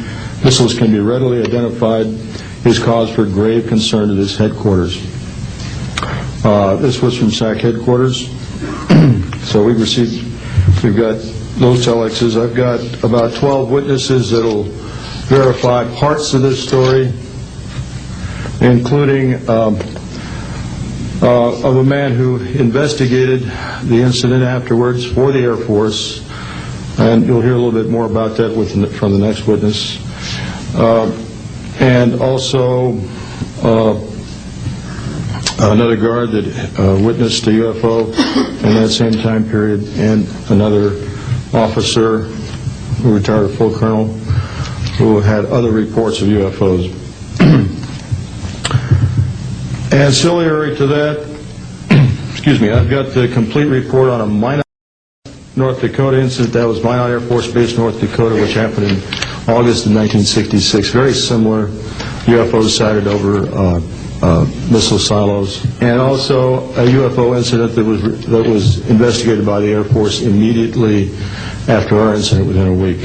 J: missiles can be readily identified is cause for grave concern to this headquarters. This was from SAC headquarters. So we've got those telexes. I've got about 12 witnesses that will verify parts of this story, including of a man who investigated the incident afterwards for the Air Force, and you'll hear a little bit more about that from the next witness. And also another guard that witnessed a UFO in that same time period, and another officer who retired a full colonel who had other reports of UFOs. Ancillary to that, excuse me, I've got the complete report on a Minot, North Dakota incident. That was Minot Air Force Base, North Dakota, which happened in August of 1966. Very similar UFOs sighted over missile silos, and also a UFO incident that was investigated by the Air Force immediately after our incident within a week.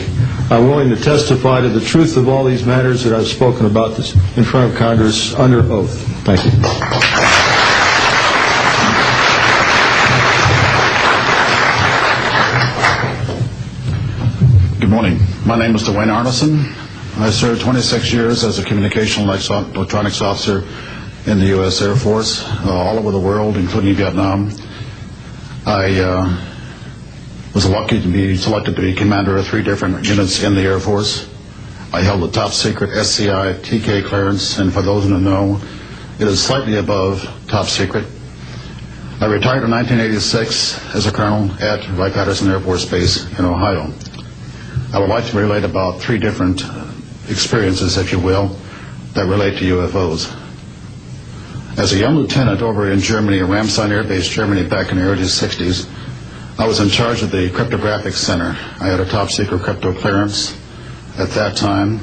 J: I'm willing to testify to the truth of all these matters that I've spoken about this in front of Congress under oath. Thank you.
K: Good morning. My name is Dwayne Arneson. I served 26 years as a communication electronics officer in the U.S. Air Force, all over the world, including Vietnam. I was lucky to be selected to be commander of 3 different units in the Air Force. I held the top secret SCI TK clearance, and for those who know, it is slightly above top secret. I retired in 1986 as a colonel at Wright-Patterson Air Force Base in Ohio. I would like to relate about 3 different experiences, if you will, that relate to UFOs. As a young lieutenant over in Germany, Ramstein Air Base, Germany, back in the early 60s, I was in charge of the cryptographic center. I had a top secret crypto clearance at that time,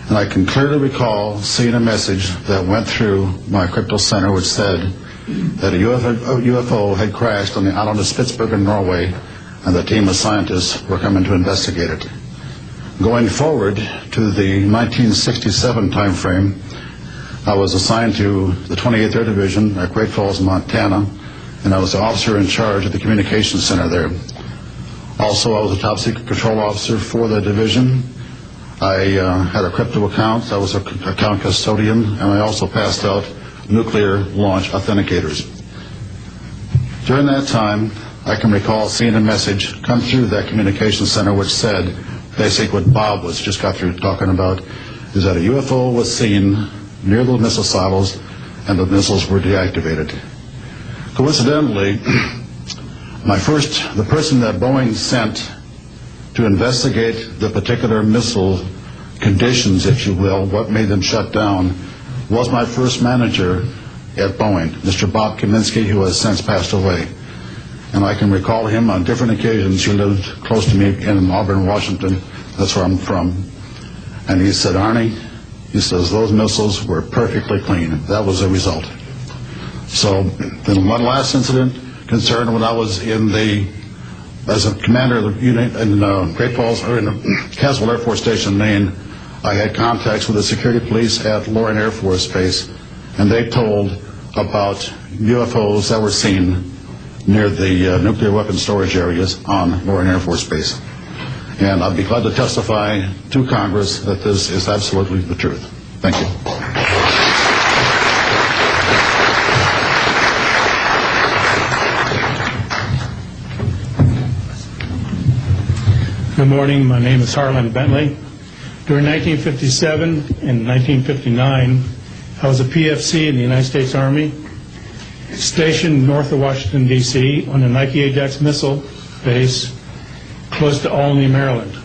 K: and I can clearly recall seeing a message that went through my crypto center which said that a UFO had crashed on the island of Spitsbergen, Norway, and the team of scientists were coming to investigate it. Going forward to the 1967 time frame, I was assigned to the 28th Air Division at Great Falls, Montana, and I was the officer in charge of the communications center there. Also, I was a top secret control officer for the division. I had a crypto account. I was an account custodian, and I also passed out nuclear launch authenticators. During that time, I can recall seeing a message come through that communications center which said, basically what Bob was just got through talking about, is that a UFO was seen near the missile silos and the missiles were deactivated. Coincidentally, The person that Boeing sent to investigate the particular missile conditions, if you will, what made them shut down, was my first manager at Boeing, Mr. Bob Kaminsky, who has since passed away. And I can recall him on different occasions. He lived close to me in Auburn, Washington. That's where I'm from. And he said, Arnie, he says, those missiles were perfectly clean. That was the result. So then one last incident concerned when I was as a commander of the unit in Great Falls, or in Castle Air Force Station, Maine. I had contacts with the security police at Loring Air Force Base, and they told about UFOs that were seen near the nuclear weapon storage areas on Loring Air Force Base. And I'd be glad to testify to Congress that this is absolutely the truth. Thank you.
L: Good morning. My name is Harlan Bentley. During 1957 and 1959, I was a PFC in the United States Army, stationed north of Washington, D.C. on the Nike Ajax missile base close to Olney, Maryland.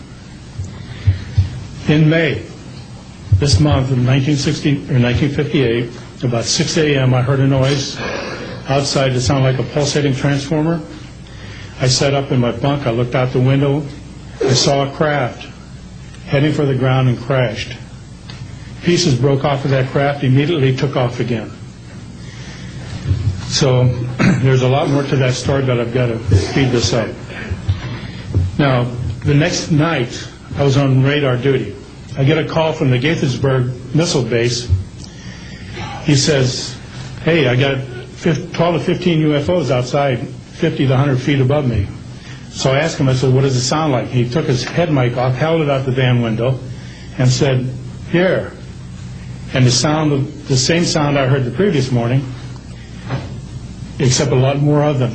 L: In May, this month of 1958, about 6 a.m., I heard a noise outside that sounded like a pulsating transformer. I sat up in my bunk. I looked out the window. I saw a craft heading for the ground and crashed. Pieces broke off of that craft, immediately took off again. So there's a lot more to that story, but I've got to speed this up. Now, the next night, I was on radar duty. I get a call from the Gaithersburg missile base. He says, hey, I got 12 to 15 UFOs outside, 50 to 100 feet above me. So I asked him, I said, what does it sound like? He took his head mic off, held it out the van window, and said, here. And the same sound I heard the previous morning, except a lot more of them.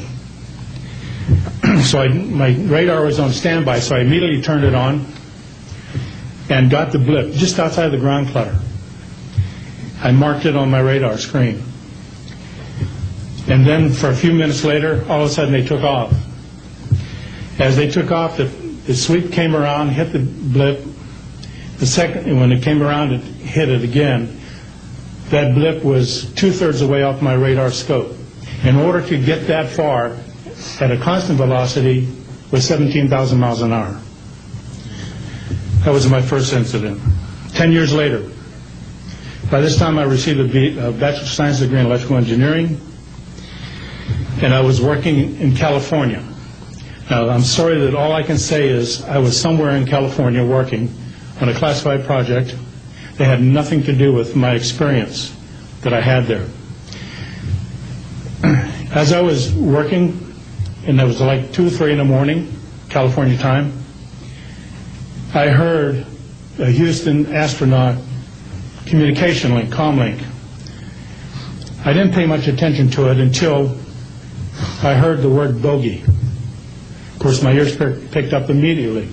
L: So my radar was on standby, so I immediately turned it on and got the blip just outside the ground clutter. I marked it on my radar screen. And then for a few minutes later, all of a sudden they took off. As they took off, the sweep came around, hit the blip. When it came around, it hit it again. That blip was 2/3 away off my radar scope. In order to get that far at a constant velocity was 17,000 miles an hour. That was my first incident. 10 years later, by this time I received a Bachelor of Science degree in electrical engineering, and I was working in California. Now, I'm sorry that all I can say is I was somewhere in California working on a classified project that had nothing to do with my experience that I had there. As I was working, and it was like 2 or 3 in the morning, California time, I heard a Houston astronaut communication link, comlink. I didn't pay much attention to it until I heard the word bogey. Of course, my ears picked up immediately.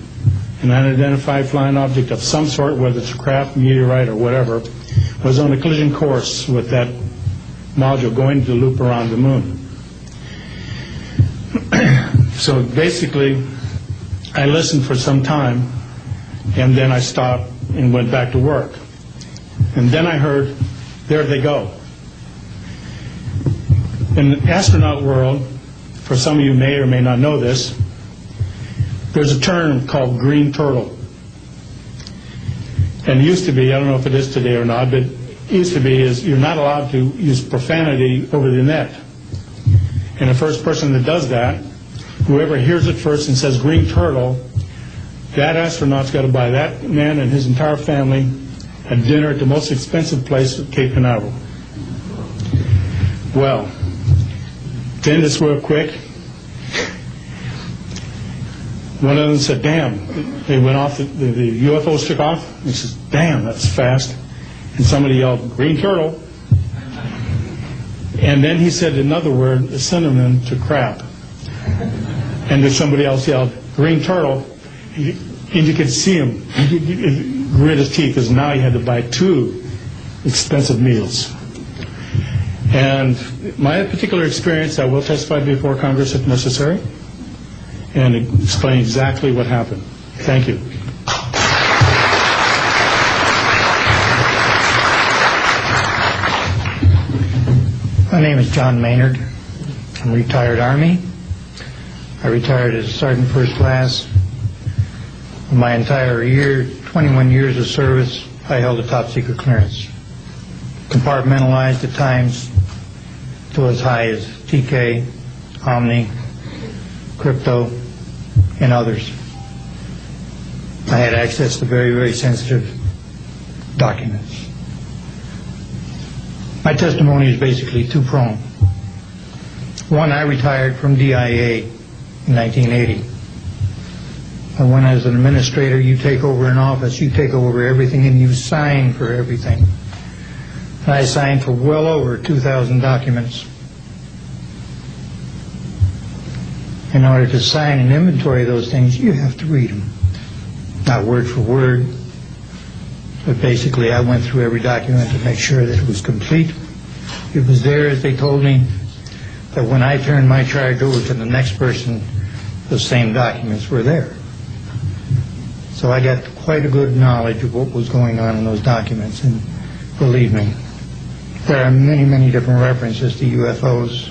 L: An unidentified flying object of some sort, whether it's a craft, meteorite, or whatever, was on a collision course with that module going to loop around the moon. So basically, I listened for some time, and then I stopped and went back to work. And then I heard, there they go. In the astronaut world, for some of you may or may not know this, there's a term called green turtle. And it used to be, I don't know if it is today or not, but it used to be is you're not allowed to use profanity over the net. And the first person that does that, whoever hears it first and says green turtle, that astronaut's got to buy that man and his entire family a dinner at the most expensive place at Cape Canaveral. Well, to end this real quick, one of them said, damn, they went off, the UFOs took off. He says, damn, that's fast. And somebody yelled, green turtle. And then he said another word, a synonym to crap. And then somebody else yelled, green turtle. And you could see him grit his teeth, because now he had to buy 2 expensive meals. And my particular experience, I will testify before Congress if necessary. and explain exactly what happened. Thank you.
M: My name is John Maynard. I'm a retired Army. I retired as Sergeant First Class. In my entire 21 years of service, I held a top secret clearance. Compartmentalized at times to as high as TK, Omni, Crypto, and others. I had access to very, very sensitive documents. My testimony is basically two-pronged. One, I retired from DIA in 1980. And when as an administrator you take over an office, you take over everything and you sign for everything. And I signed for well over 2,000 documents. In order to sign an inventory of those things, you have to read them. Not word for word, but basically I went through every document to make sure that it was complete. It was there, as they told me, that when I turned my charge over to the next person, those same documents were there. So I got quite a good knowledge of what was going on in those documents, and believe me, there are many, many different references to UFOs.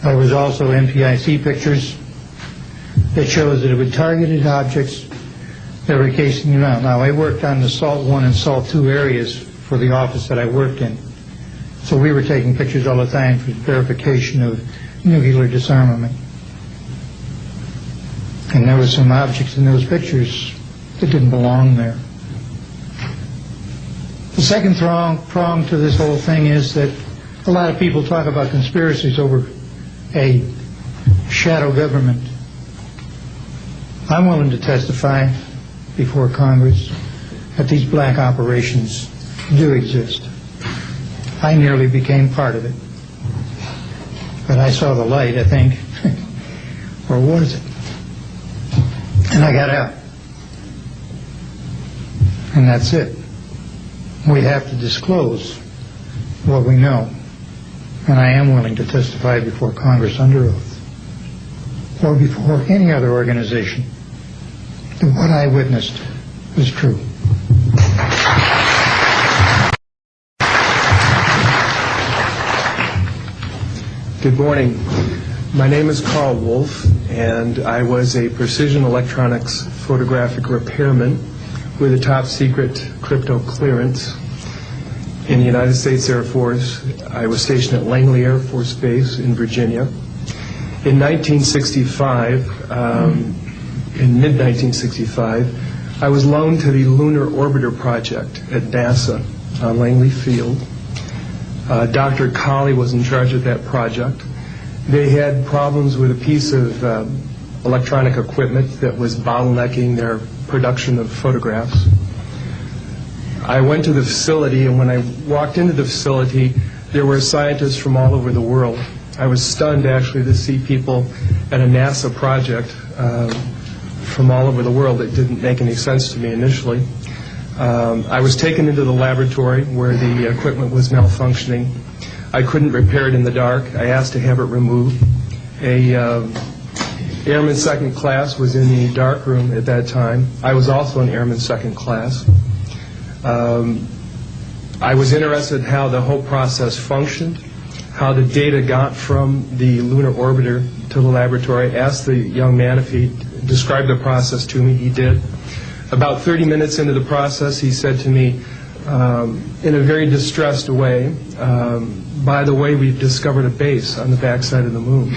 M: There was also NPIC pictures that shows that it was targeted objects that were casing around. Now, I worked on the SALT 1 and SALT 2 areas for the office that I worked in. So we were taking pictures all the time for verification of nuclear disarmament. And there were some objects in those pictures that didn't belong there. The second prong to this whole thing is that a lot of people talk about conspiracies over a shadow government. I'm willing to testify before Congress that these black operations do exist. I nearly became part of it. But I saw the light, I think. Or was it? And I got out. And that's it. We have to disclose what we know. And I am willing to testify before Congress under oath, or before any other organization, that what I witnessed was true.
N: Good morning. My name is Carl Wolf, and I was a precision electronics photographic repairman with a top secret crypto clearance in the United States Air Force. I was stationed at Langley Air Force Base in Virginia. In 1965, in mid-1965, I was loaned to the Lunar Orbiter Project at NASA on Langley Field. Dr. Colley was in charge of that project. They had problems with a piece of electronic equipment that was bottlenecking their production of photographs. I went to the facility, and when I walked into the facility, there were scientists from all over the world. I was stunned, actually, to see people at a NASA project from all over the world. It didn't make any sense to me initially. I was taken into the laboratory where the equipment was malfunctioning. I couldn't repair it in the dark. I asked to have it removed. A airman second class was in the dark room at that time. I was also an airman second class. I was interested in how the whole process functioned, how the data got from the lunar orbiter to the laboratory. I asked the young man if he described the process to me. He did. About 30 minutes into the process, he said to me, in a very distressed way, by the way, we've discovered a base on the backside of the moon.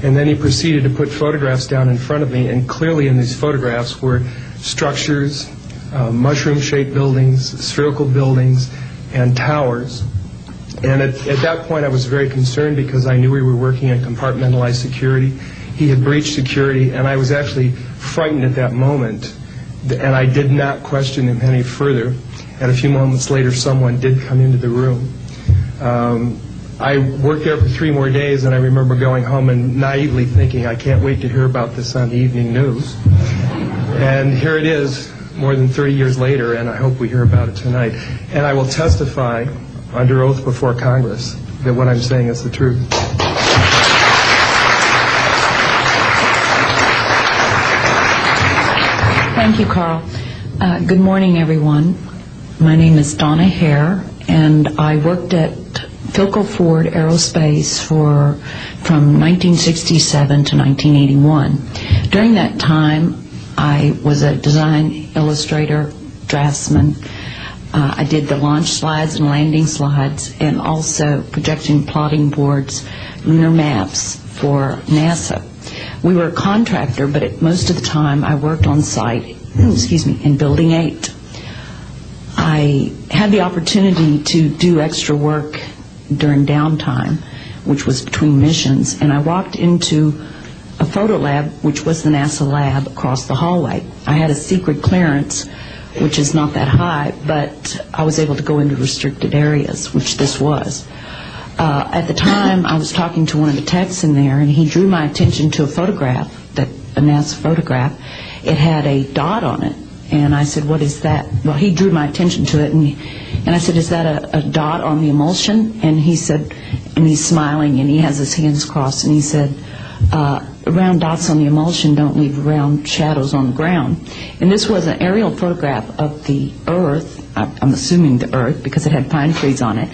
N: And then he proceeded to put photographs down in front of me, and clearly in these photographs were structures, mushroom-shaped buildings, spherical buildings, and towers. And at that point I was very concerned because I knew we were working in compartmentalized security. He had breached security, and I was actually frightened at that moment. And I did not question him any further. And a few moments later, someone did come into the room. I worked there for 3 more days, and I remember going home and naively thinking, I can't wait to hear about this on the evening news. And here it is, more than 30 years later, and I hope we hear about it tonight. And I will testify under oath before Congress that what I'm saying is the truth.
O: Thank you, Carl. Good morning, everyone. My name is Donna Hare, and I worked at Philco Ford Aerospace from 1967 to 1981. During that time, I was a design illustrator, draftsman. I did the launch slides and landing slides, and also projection plotting boards, lunar maps for NASA. We were a contractor, but most of the time I worked on site, in Building 8. I had the opportunity to do extra work during downtime, which was between missions, and I walked into a photo lab, which was the NASA lab across the hallway. I had a secret clearance, which is not that high, but I was able to go into restricted areas, which this was. At the time, I was talking to one of the techs in there, and he drew my attention to a photograph, a NASA photograph. It had a dot on it, and I said, "What is that?" Well, he drew my attention to it, and I said, "Is that a dot on the emulsion?" And he said, and he's smiling, and he has his hands crossed, and he said, "Round dots on the emulsion don't leave round shadows on the ground." And this was an aerial photograph of the Earth, I'm assuming the Earth, because it had pine trees on it,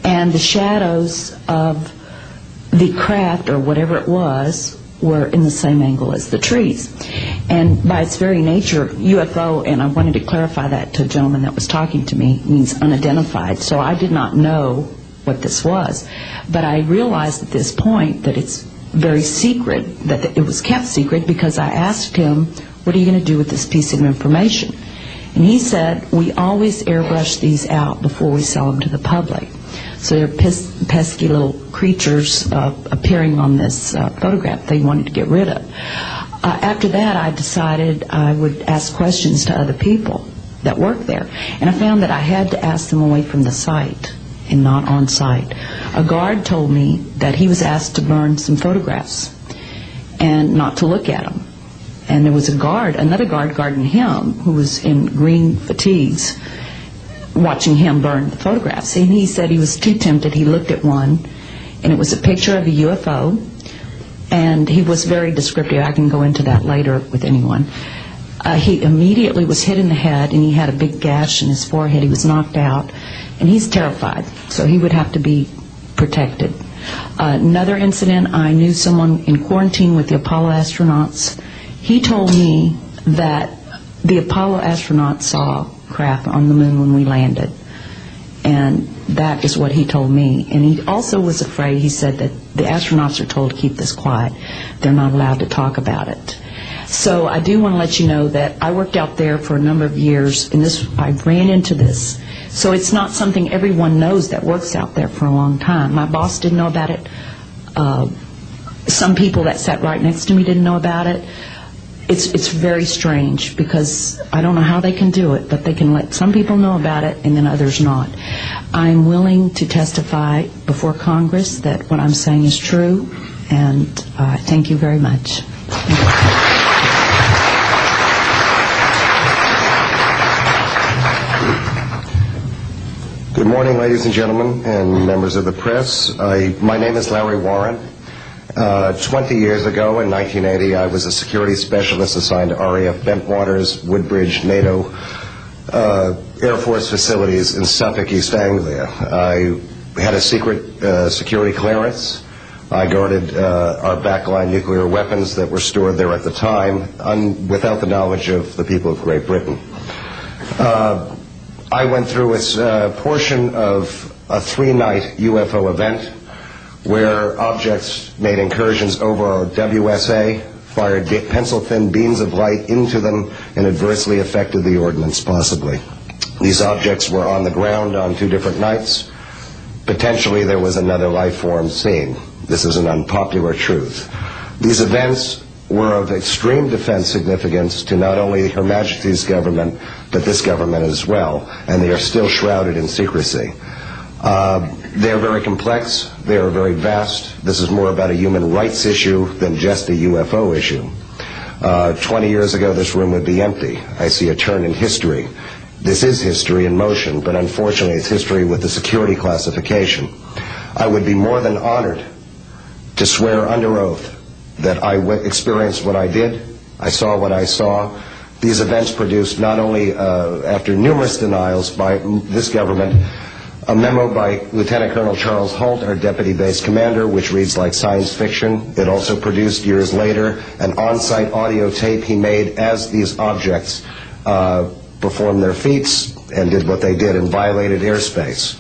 O: and the shadows of the craft, or whatever it was, were in the same angle as the trees. And by its very nature, UFO, and I wanted to clarify that to a gentleman that was talking to me, means unidentified. So I did not know what this was. But I realized at this point that it's very secret, that it was kept secret, because I asked him, "What are you going to do with this piece of information?" And he said, "We always airbrush these out before we sell them to the public." So they're pesky little creatures appearing on this photograph they wanted to get rid of. After that, I decided I would ask questions to other people that work there. And I found that I had to ask them away from the site and not on site. A guard told me that he was asked to burn some photographs and not to look at them. And there was another guard guarding him, who was in green fatigues, watching him burn the photographs. And he said he was too tempted. He looked at one, and it was a picture of a UFO, and he was very descriptive. I can go into that later with anyone. He immediately was hit in the head, and he had a big gash in his forehead. He was knocked out, and he's terrified, so he would have to be protected. Another incident, I knew someone in quarantine with the Apollo astronauts. He told me that the Apollo astronauts saw craft on the moon when we landed, and that is what he told me. And he also was afraid. He said that the astronauts are told to keep this quiet. They're not allowed to talk about it. So I do want to let you know that I worked out there for a number of years, and I ran into this. So it's not something everyone knows that works out there for a long time. My boss didn't know about it. Some people that sat right next to me didn't know about it. It's very strange, because I don't know how they can do it, but they can let some people know about it and then others not. I'm willing to testify before Congress that what I'm saying is true, and thank you very much.
P: Good morning, ladies and gentlemen, and members of the press. My name is Larry Warren. 20 years ago, in 1980, I was a security specialist assigned to RAF Bentwaters, Woodbridge, NATO Air Force facilities in Suffolk, East Anglia. I had a secret security clearance. I guarded our backline nuclear weapons that were stored there at the time, without the knowledge of the people of Great Britain. I went through a portion of a 3-night UFO event where objects made incursions over our WSA, fired pencil-thin beams of light into them, and adversely affected the ordnance, possibly. These objects were on the ground on 2 different nights. Potentially there was another life form seen. This is an unpopular truth. These events were of extreme defense significance to not only Her Majesty's government, but this government as well, and they are still shrouded in secrecy. They are very complex, they are very vast. This is more about a human rights issue than just a UFO issue. 20 years ago, this room would be empty. I see a turn in history. This is history in motion, but unfortunately it's history with the security classification. I would be more than honored to swear under oath that I experienced what I did, I saw what I saw, These events produced not only, after numerous denials by this government, a memo by Lieutenant Colonel Charles Holt, our deputy base commander, which reads like science fiction. It also produced, years later, an on-site audio tape he made as these objects performed their feats and did what they did and violated airspace.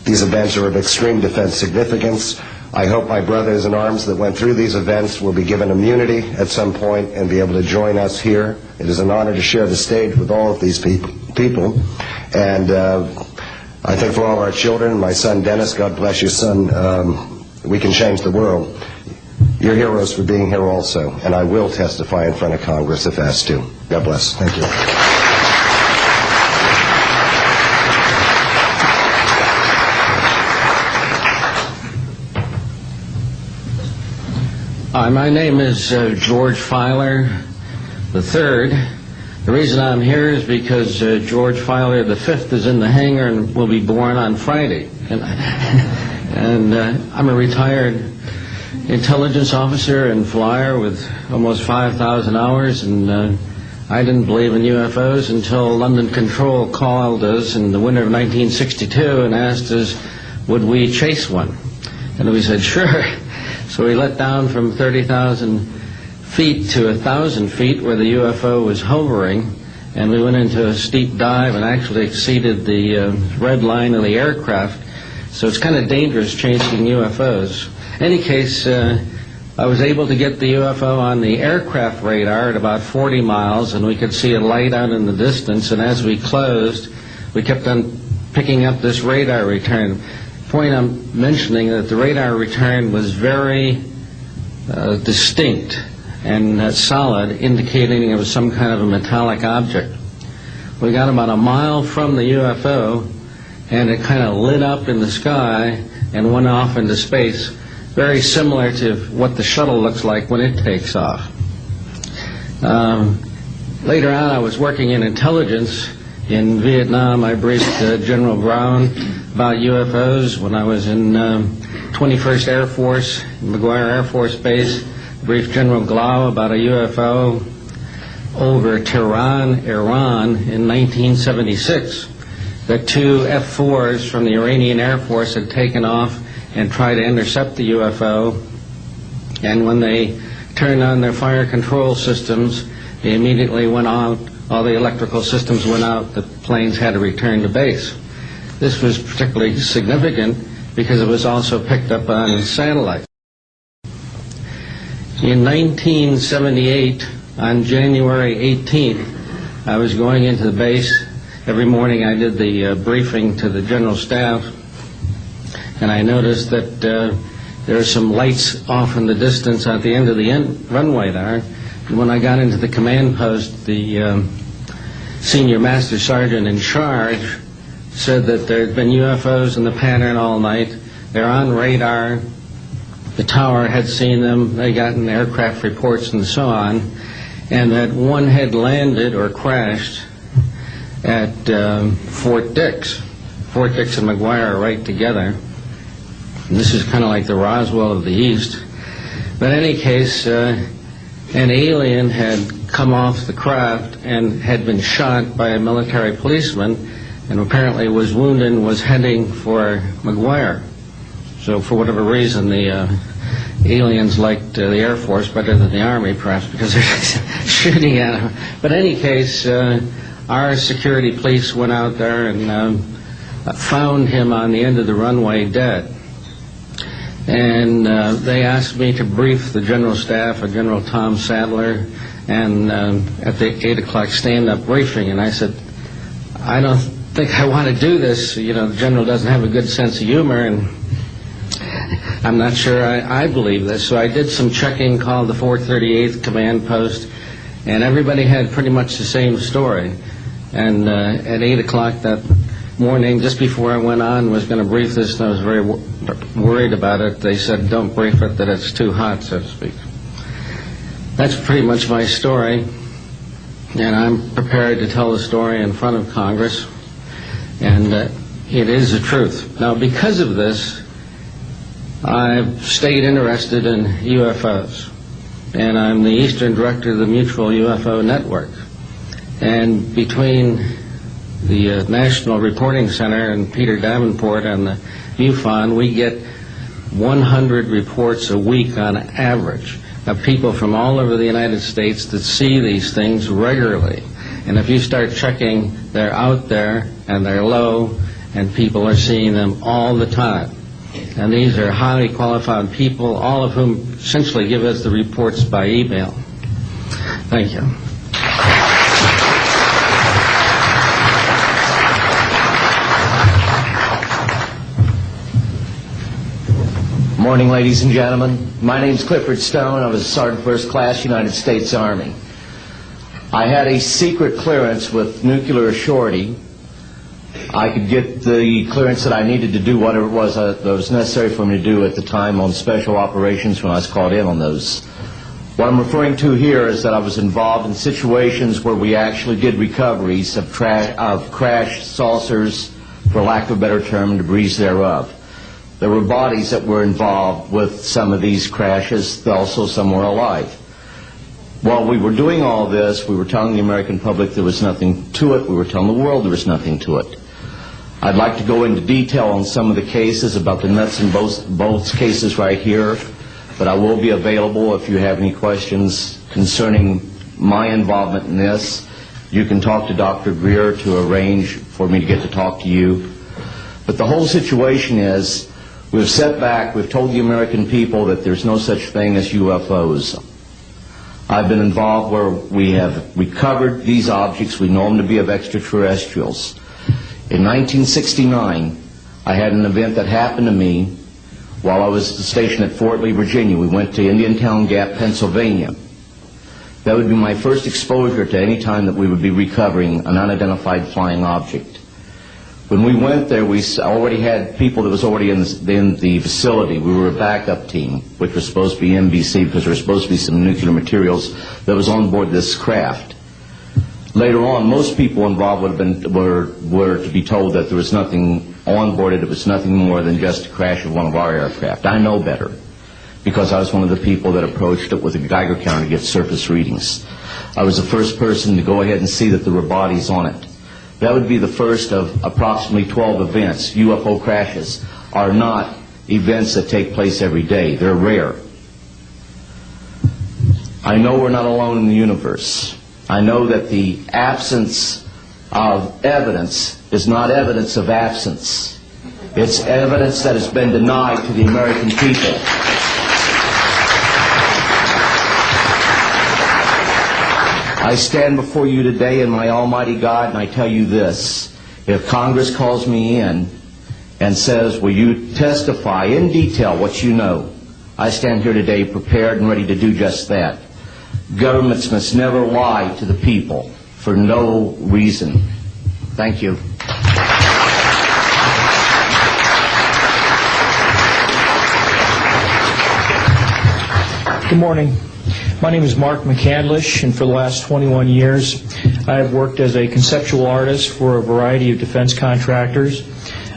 P: These events are of extreme defense significance. I hope my brothers in arms that went through these events will be given immunity at some point and be able to join us here. It is an honor to share the stage with all of these people. And I think for all our children, my son Dennis, God bless you, son, we can change the world. You're heroes for being here also, and I will testify in front of Congress if asked to. God bless. Thank you.
Q: Hi, my name is George Filer III. The reason I'm here is because George Filer V is in the hangar and will be born on Friday. And I'm a retired intelligence officer and flyer with almost 5,000 hours, and I didn't believe in UFOs until London Control called us in the winter of 1962 and asked us, would we chase one? And we said, sure. So we let down from 30,000 feet to 1,000 feet where the UFO was hovering, and we went into a steep dive and actually exceeded the red line of the aircraft. So it's kind of dangerous chasing UFOs. In any case, I was able to get the UFO on the aircraft radar at about 40 miles, and we could see a light out in the distance, and as we closed, we kept on picking up this radar return. The point I'm mentioning that the radar return was very distinct and solid, indicating it was some kind of a metallic object. We got about a mile from the UFO, and it kind of lit up in the sky and went off into space, very similar to what the shuttle looks like when it takes off. Later on, I was working in intelligence. In Vietnam, I briefed General Brown about UFOs. When I was in 21st Air Force, McGuire Air Force Base, briefed General Glau about a UFO over Tehran, Iran in 1976. That two F-4s from the Iranian Air Force had taken off and tried to intercept the UFO, and when they turned on their fire control systems, they immediately went on. All the electrical systems went out. The planes had to return to base. This was particularly significant because it was also picked up on satellite. In 1978, on January 18th, I was going into the base. Every morning I did the briefing to the general staff, and I noticed that there are some lights off in the distance at the end of the runway there. And when I got into the command post, the senior master sergeant in charge said that there had been UFOs in the pattern all night. They're on radar. The tower had seen them. They gotten aircraft reports and so on. And that one had landed or crashed at Fort Dix. Fort Dix and McGuire are right together. And this is kind of like the Roswell of the East. But in any case, an alien had come off the craft and had been shot by a military policeman, and apparently was wounded and was heading for McGuire. So for whatever reason, the aliens liked the Air Force better than the Army, perhaps because they're shooting at them. But in any case, our security police went out there and found him on the end of the runway dead. And they asked me to brief the general staff, General Tom Sadler, and at the 8 o'clock stand-up briefing, and I said, I don't think I want to do this. You know, the general doesn't have a good sense of humor, and I'm not sure I believe this. So I did some checking, called the 438th command post, and everybody had pretty much the same story. And at 8 o'clock that morning, just before I went on, was going to brief this, and I was very worried about it. They said, don't brief it, that it's too hot, so to speak. That's pretty much my story, and I'm prepared to tell the story in front of Congress, and it is the truth. Now, because of this, I've stayed interested in UFOs, and I'm the Eastern Director of the Mutual UFO Network. And between the National Reporting Center and Peter Davenport and the MUFON, we get 100 reports a week on average of people from all over the United States that see these things regularly. And if you start checking, they're out there and they're low, and people are seeing them all the time. And these are highly qualified people, all of whom essentially give us the reports by email. Thank you.
R: Morning, ladies and gentlemen. My name's Clifford Stone. I was a Sergeant First Class, United States Army. I had a secret clearance with nuclear surety. I could get the clearance that I needed to do whatever it was that was necessary for me to do at the time on special operations when I was called in on those. What I'm referring to here is that I was involved in situations where we actually did recoveries of crashed saucers, for lack of a better term, debris thereof. There were bodies that were involved with some of these crashes, also some were alive. While we were doing all this, we were telling the American public there was nothing to it. We were telling the world there was nothing to it. I'd like to go into detail on some of the cases, about the nuts and bolts cases right here, but I will be available if you have any questions concerning my involvement in this. You can talk to Dr. Greer to arrange for me to get to talk to you. But the whole situation is, we've set back, we've told the American people that there's no such thing as UFOs. I've been involved where we have recovered these objects. We know them to be of extraterrestrials. In 1969, I had an event that happened to me while I was stationed at Fort Lee, Virginia. We went to Indiantown Gap, Pennsylvania. That would be my first exposure to any time that we would be recovering an unidentified flying object. When we went there, we already had people that was already in the facility. We were a backup team, which was supposed to be NBC, because there was supposed to be some nuclear materials that was on board this craft. Later on, most people involved were to be told that there was nothing on board it. It was nothing more than just a crash of one of our aircraft. I know better, because I was one of the people that approached it with a Geiger counter to get surface readings. I was the first person to go ahead and see that there were bodies on it. That would be the first of approximately 12 events. UFO crashes are not events that take place every day. They're rare. I know we're not alone in the universe. I know that the absence of evidence is not evidence of absence. It's evidence that has been denied to the American people. I stand before you today in my almighty God, and I tell you this. If Congress calls me in and says, will you testify in detail what you know, I stand here today prepared and ready to do just that. Governments must never lie to the people for no reason. Thank you.
S: Good morning. My name is Mark McCandlish, and for the last 21 years I have worked as a conceptual artist for a variety of defense contractors.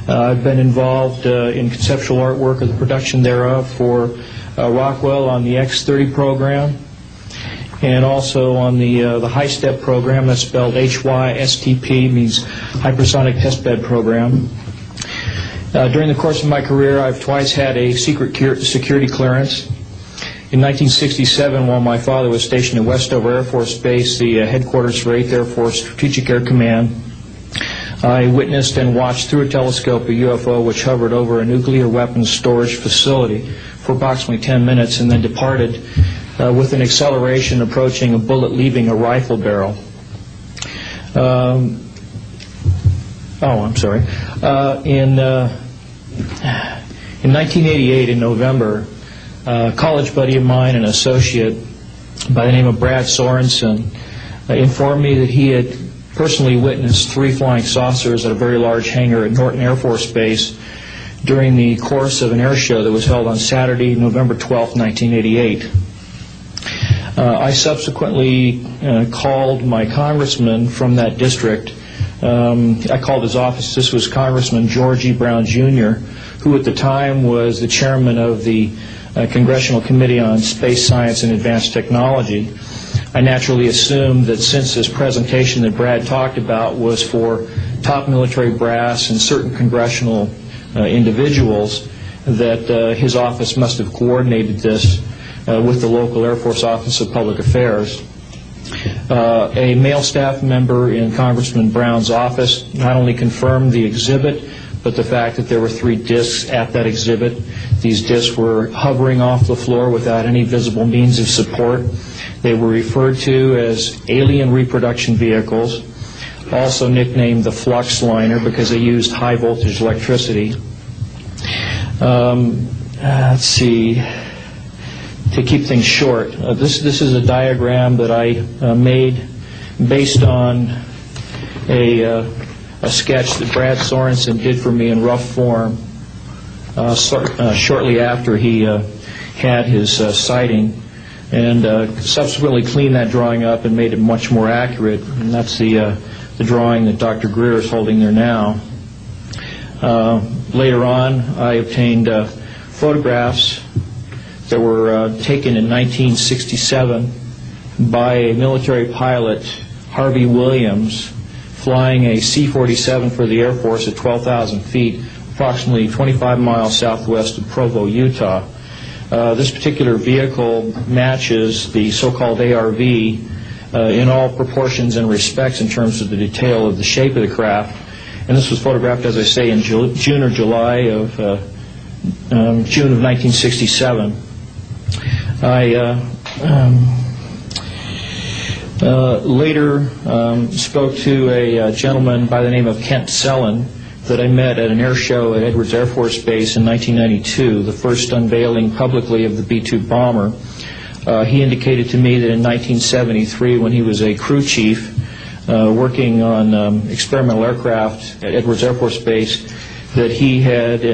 S: I've been involved in conceptual artwork of the production thereof for Rockwell on the X-30 program, and also on the high-step program. That's spelled HYSTP, means hypersonic testbed program. During the course of my career, I've twice had a secret security clearance. In 1967, while my father was stationed at Westover Air Force Base, the headquarters for 8th Air Force Strategic Air Command, I witnessed and watched through a telescope a UFO which hovered over a nuclear weapons storage facility for approximately 10 minutes and then departed with an acceleration approaching a bullet leaving a rifle barrel. In 1988, in November, a college buddy of mine, an associate by the name of Brad Sorensen, informed me that he had personally witnessed 3 flying saucers at a very large hangar at Norton Air Force Base during the course of an air show that was held on Saturday, November 12, 1988. I subsequently called my congressman from that district. I called his office. This was Congressman George E. Brown, Jr., who at the time was the chairman of the Congressional Committee on Space Science and Advanced Technology, I naturally assumed that since this presentation that Brad talked about was for top military brass and certain congressional individuals, that his office must have coordinated this with the local Air Force Office of Public Affairs. A male staff member in Congressman Brown's office not only confirmed the exhibit, but the fact that there were 3 discs at that exhibit. These discs were hovering off the floor without any visible means of support. They were referred to as alien reproduction vehicles, also nicknamed the flux liner because they used high voltage electricity. Let's see. To keep things short, this is a diagram that I made based on a sketch that Brad Sorensen did for me in rough form shortly after he had his sighting, and subsequently cleaned that drawing up and made it much more accurate. And that's the drawing that Dr. Greer is holding there now. Later on, I obtained photographs that were taken in 1967 by a military pilot, Harvey Williams, flying a C-47 for the Air Force at 12,000 feet, approximately 25 miles southwest of Provo, Utah. This particular vehicle matches the so-called ARV in all proportions and respects in terms of the detail of the shape of the craft. And this was photographed, as I say, in June or July of June of 1967. I later spoke to a gentleman by the name of Kent Sellen that I met at an air show at Edwards Air Force Base in 1992, the first unveiling publicly of the B-2 bomber. He indicated to me that in 1973, when he was a crew chief working on experimental aircraft at Edwards Air Force Base, that he had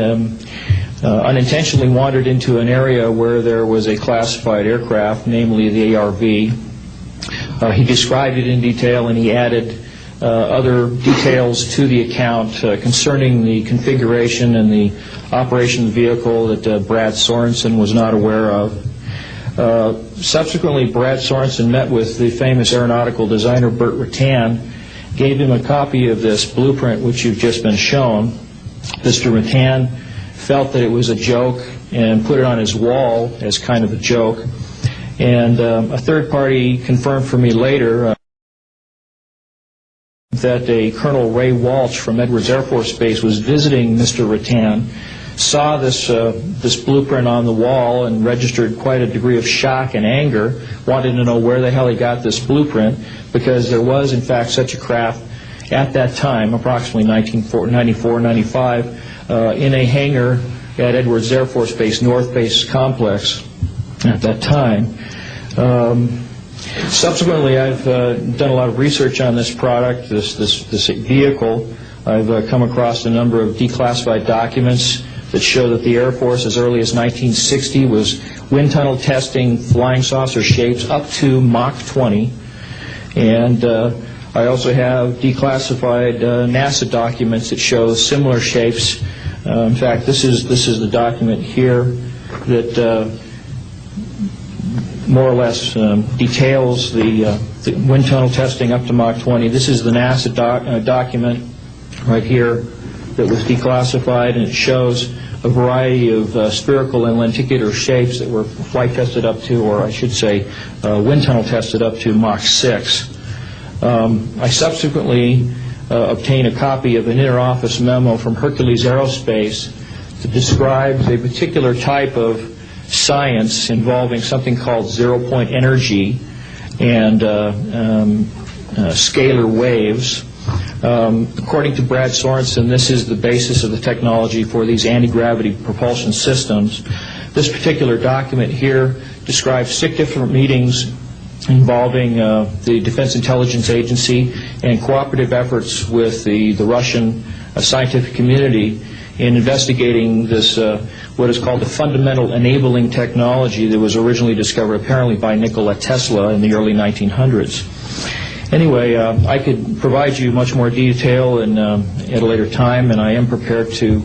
S: unintentionally wandered into an area where there was a classified aircraft, namely the ARV. He described it in detail, and he added other details to the account concerning the configuration and the operation of the vehicle that Brad Sorensen was not aware of. Subsequently, Brad Sorensen met with the famous aeronautical designer Burt Rutan, gave him a copy of this blueprint which you've just been shown. Mr. Rutan felt that it was a joke and put it on his wall as kind of a joke. And a third party confirmed for me later that a Colonel Ray Walsh from Edwards Air Force Base was visiting Mr. Rutan, saw this blueprint on the wall and registered quite a degree of shock and anger, wanted to know where the hell he got this blueprint, because there was in fact such a craft at that time, approximately 1994, 95, in a hangar at Edwards Air Force Base, North Base Complex at that time. Subsequently, I've done a lot of research on this product, this vehicle. I've come across a number of declassified documents that show that the Air Force, as early as 1960, was wind tunnel testing flying saucer shapes up to Mach 20. And I also have declassified NASA documents that show similar shapes. In fact, this is the document here that more or less details the wind tunnel testing up to Mach 20. This is the NASA document right here that was declassified, and it shows a variety of spherical and lenticular shapes that were flight tested up to, or I should say, wind tunnel tested up to Mach 6. I subsequently obtained a copy of an inter-office memo from Hercules Aerospace that describes a particular type of science involving something called zero-point energy and scalar waves. According to Brad Sorensen, this is the basis of the technology for these anti-gravity propulsion systems. This particular document here describes 6 different meetings involving the Defense Intelligence Agency and cooperative efforts with the Russian scientific community in investigating this, what is called the fundamental enabling technology that was originally discovered apparently by Nikola Tesla in the early 1900s. Anyway, I could provide you much more detail at a later time, and I am prepared to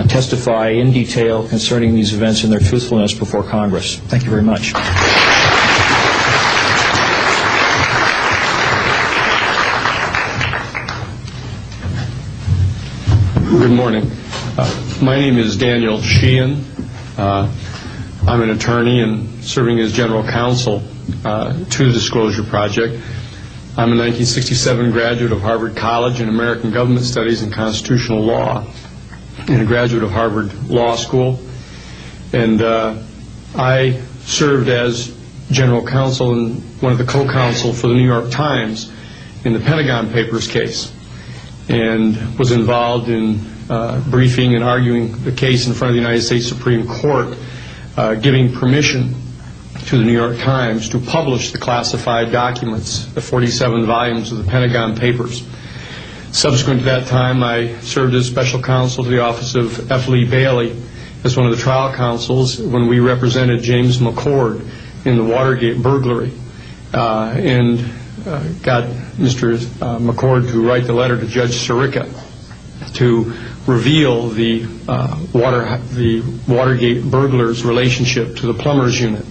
S: testify in detail concerning these events and their truthfulness before Congress. Thank you very much.
T: Good morning. My name is Daniel Sheehan. I'm an attorney and serving as general counsel to the Disclosure Project. I'm a 1967 graduate of Harvard College in American Government Studies and Constitutional Law, and a graduate of Harvard Law School. And I served as general counsel and one of the co-counsel for the New York Times in the Pentagon Papers case, and was involved in briefing and arguing the case in front of the United States Supreme Court, giving permission to the New York Times to publish the classified documents, the 47 volumes of the Pentagon Papers. Subsequent to that time, I served as special counsel to the office of F. Lee Bailey as one of the trial counsels when we represented James McCord in the Watergate burglary, and got Mr. McCord to write the letter to Judge Sirica to reveal the Watergate burglars' relationship to the plumbers unit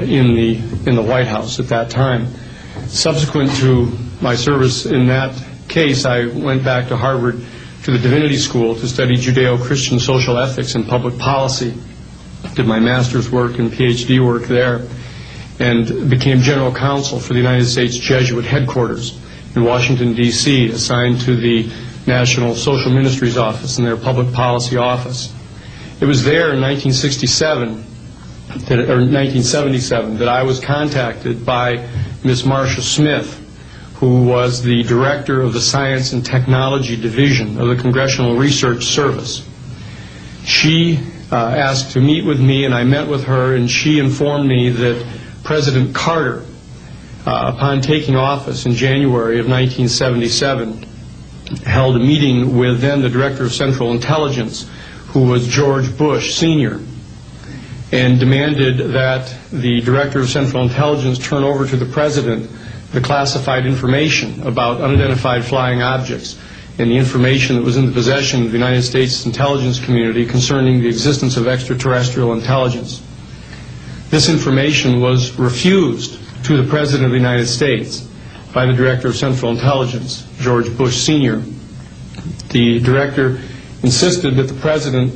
T: in the White House at that time. Subsequent to my service in that case, I went back to Harvard to the Divinity School to study Judeo-Christian social ethics and public policy. Did my master's work and PhD work there, and became general counsel for the United States Jesuit headquarters in Washington, D.C., assigned to the National Social Ministries Office and their Public Policy Office. It was there in 1977 that I was contacted by Ms. Marcia Smith, who was the director of the Science and Technology Division of the Congressional Research Service. She asked to meet with me, and I met with her, and she informed me that President Carter, upon taking office in January of 1977, held a meeting with then the Director of Central Intelligence, who was George Bush Sr., and demanded that the Director of Central Intelligence turn over to the President the classified information about unidentified flying objects and the information that was in the possession of the United States intelligence community concerning the existence of extraterrestrial intelligence. This information was refused to the President of the United States by the Director of Central Intelligence, George Bush Sr. The Director insisted that the President,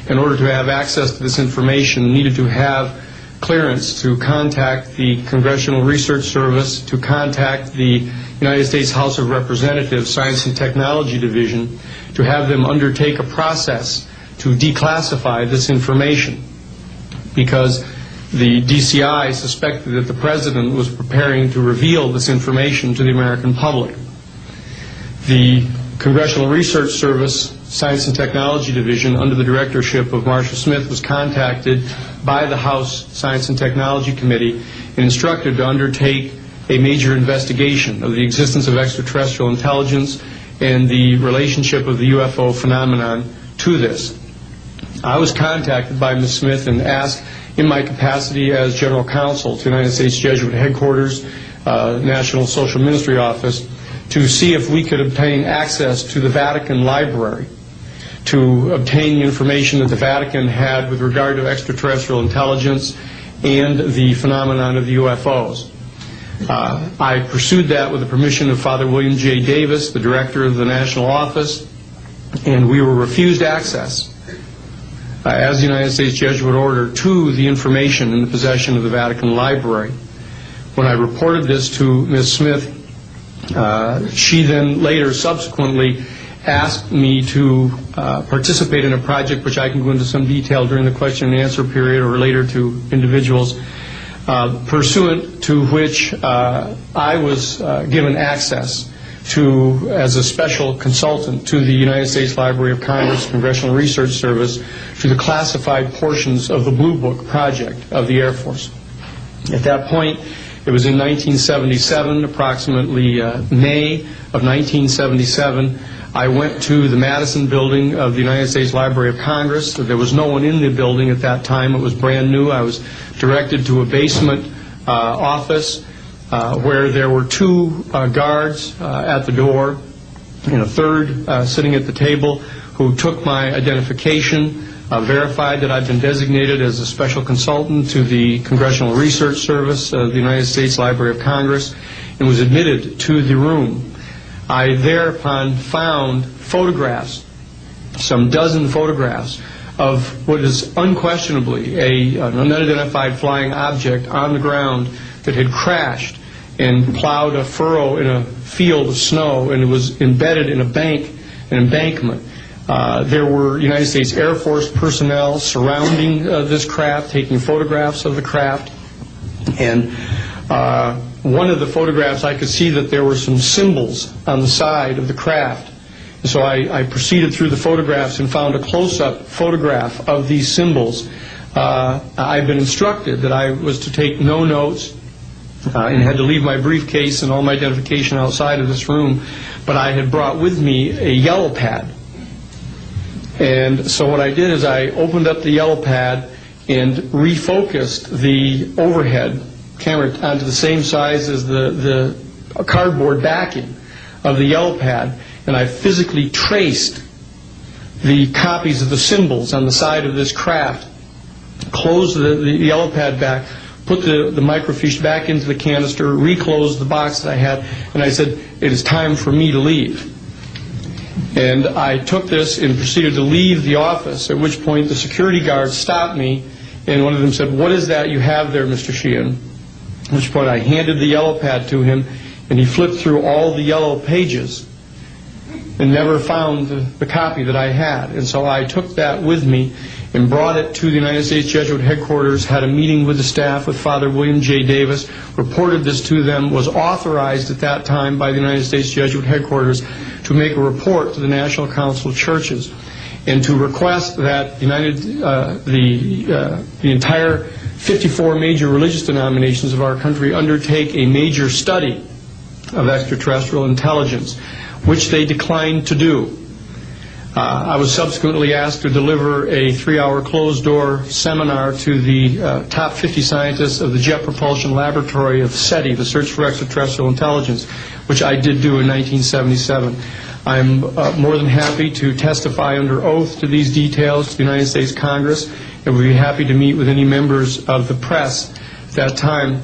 T: in order to have access to this information, needed to have clearance to contact the Congressional Research Service, to contact the United States House of Representatives Science and Technology Division, to have them undertake a process to declassify this information, because the DCI suspected that the President was preparing to reveal this information to the American public. The Congressional Research Service Science and Technology Division, under the directorship of Marcia Smith, was contacted by the House Science and Technology Committee and instructed to undertake a major investigation of the existence of extraterrestrial intelligence and the relationship of the UFO phenomenon to this. I was contacted by Ms. Smith and asked, in my capacity as general counsel to the United States Jesuit headquarters, National Social Ministry Office, to see if we could obtain access to the Vatican Library, to obtain the information that the Vatican had with regard to extraterrestrial intelligence and the phenomenon of the UFOs. I pursued that with the permission of Father William J. Davis, the director of the National Office, and we were refused access as the United States Jesuit order to the information in the possession of the Vatican Library. When I reported this to Ms. Smith, she then later subsequently asked me to participate in a project which I can go into some detail during the question and answer period or later to individuals, pursuant to which I was given access to, as a special consultant to the United States Library of Congress Congressional Research Service, to the classified portions of the Blue Book project of the Air Force. At that point, it was in 1977, approximately May of 1977, I went to the Madison building of the United States Library of Congress. There was no one in the building at that time. It was brand new. I was directed to a basement office where there were two guards at the door and a third sitting at the table who took my identification, verified that I'd been designated as a special consultant to the Congressional Research Service of the United States Library of Congress, and was admitted to the room. I thereupon found photographs, some dozen photographs, of what is unquestionably an unidentified flying object on the ground that had crashed and plowed a furrow in a field of snow, and it was embedded in an embankment. There were United States Air Force personnel surrounding this craft, taking photographs of the craft. And one of the photographs, I could see that there were some symbols on the side of the craft. And so I proceeded through the photographs and found a close-up photograph of these symbols. I'd been instructed that I was to take no notes and had to leave my briefcase and all my identification outside of this room, but I had brought with me a yellow pad. And so what I did is I opened up the yellow pad and refocused the overhead camera onto the same size as the cardboard backing of the yellow pad, and I physically traced the copies of the symbols on the side of this craft, closed the yellow pad back, put the microfiche back into the canister, reclosed the box that I had, and I said, it is time for me to leave. And I took this and proceeded to leave the office, at which point the security guards stopped me, and one of them said, what is that you have there, Mr. Sheehan? At which point I handed the yellow pad to him, and he flipped through all the yellow pages and never found the copy that I had. And so I took that with me and brought it to the United States Jesuit headquarters, had a meeting with the staff, with Father William J. Davis, reported this to them, was authorized at that time by the United States Jesuit headquarters to make a report to the National Council of Churches and to request that the entire 54 major religious denominations of our country undertake a major study of extraterrestrial intelligence, which they declined to do. I was subsequently asked to deliver a 3-hour closed-door seminar to the top 50 scientists of the Jet Propulsion Laboratory of SETI, the Search for Extraterrestrial Intelligence, which I did do in 1977. I'm more than happy to testify under oath to these details to the United States Congress, and would be happy to meet with any members of the press at that time.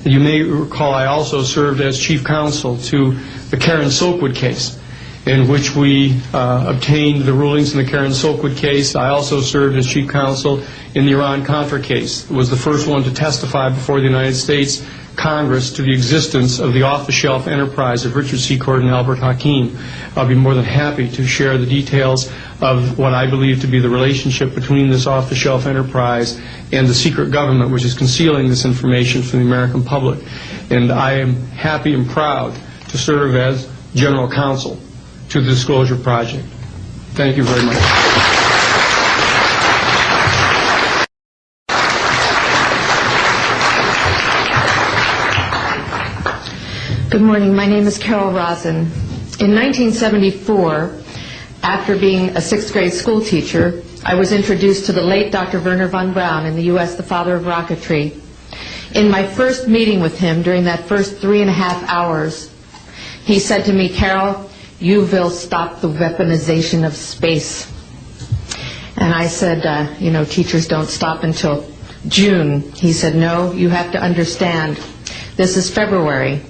T: You may recall I also served as chief counsel to the Karen Silkwood case, in which we obtained the rulings in the Karen Silkwood case. I also served as chief counsel in the Iran-Contra case. It was the first one to testify before the United States Congress to the existence of the off-the-shelf enterprise of Richard C. Cord and Albert Hakim. I'll be more than happy to share the details of what I believe to be the relationship between this off-the-shelf enterprise and the secret government which is concealing this information from the American public. And I am happy and proud to serve as general counsel to the Disclosure Project. Thank you very much.
U: Good morning. My name is Carol Rosen. In 1974, after being a 6th grade school teacher, I was introduced to the late Dr. Wernher von Braun, in the U.S. the father of rocketry. In my first meeting with him, during that first 3.5 hours, he said to me, Carol, you will stop the weaponization of space. And I said, teachers don't stop until June. He said, no, you have to understand, this is February.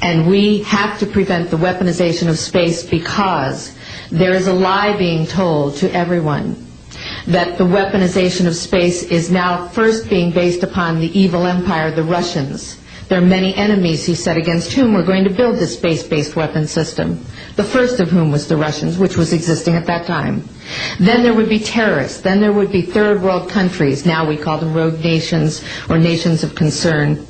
U: And we have to prevent the weaponization of space because there is a lie being told to everyone that the weaponization of space is now first being based upon the evil empire, the Russians. There are many enemies, he said, against whom we're going to build this space-based weapon system, the first of whom was the Russians, which was existing at that time. Then there would be terrorists. Then there would be third world countries. Now we call them rogue nations or nations of concern.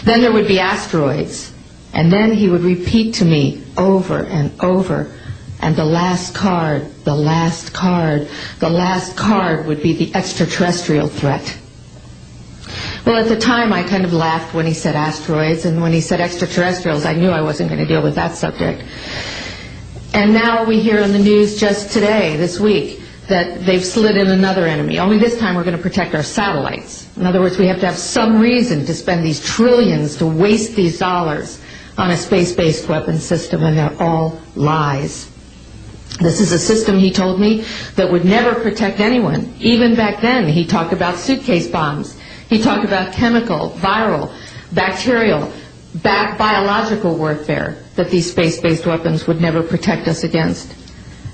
U: Then there would be asteroids. And then he would repeat to me over and over, and the last card would be the extraterrestrial threat. Well, at the time, I kind of laughed when he said asteroids, and when he said extraterrestrials, I knew I wasn't going to deal with that subject. And now we hear on the news just today, this week, that they've slid in another enemy. Only this time we're going to protect our satellites. In other words, we have to have some reason to spend these trillions, to waste these dollars on a space-based weapon system, and they're all lies. This is a system, he told me, that would never protect anyone. Even back then, he talked about suitcase bombs. He talked about chemical, viral, bacterial, biological warfare, that these space-based weapons would never protect us against.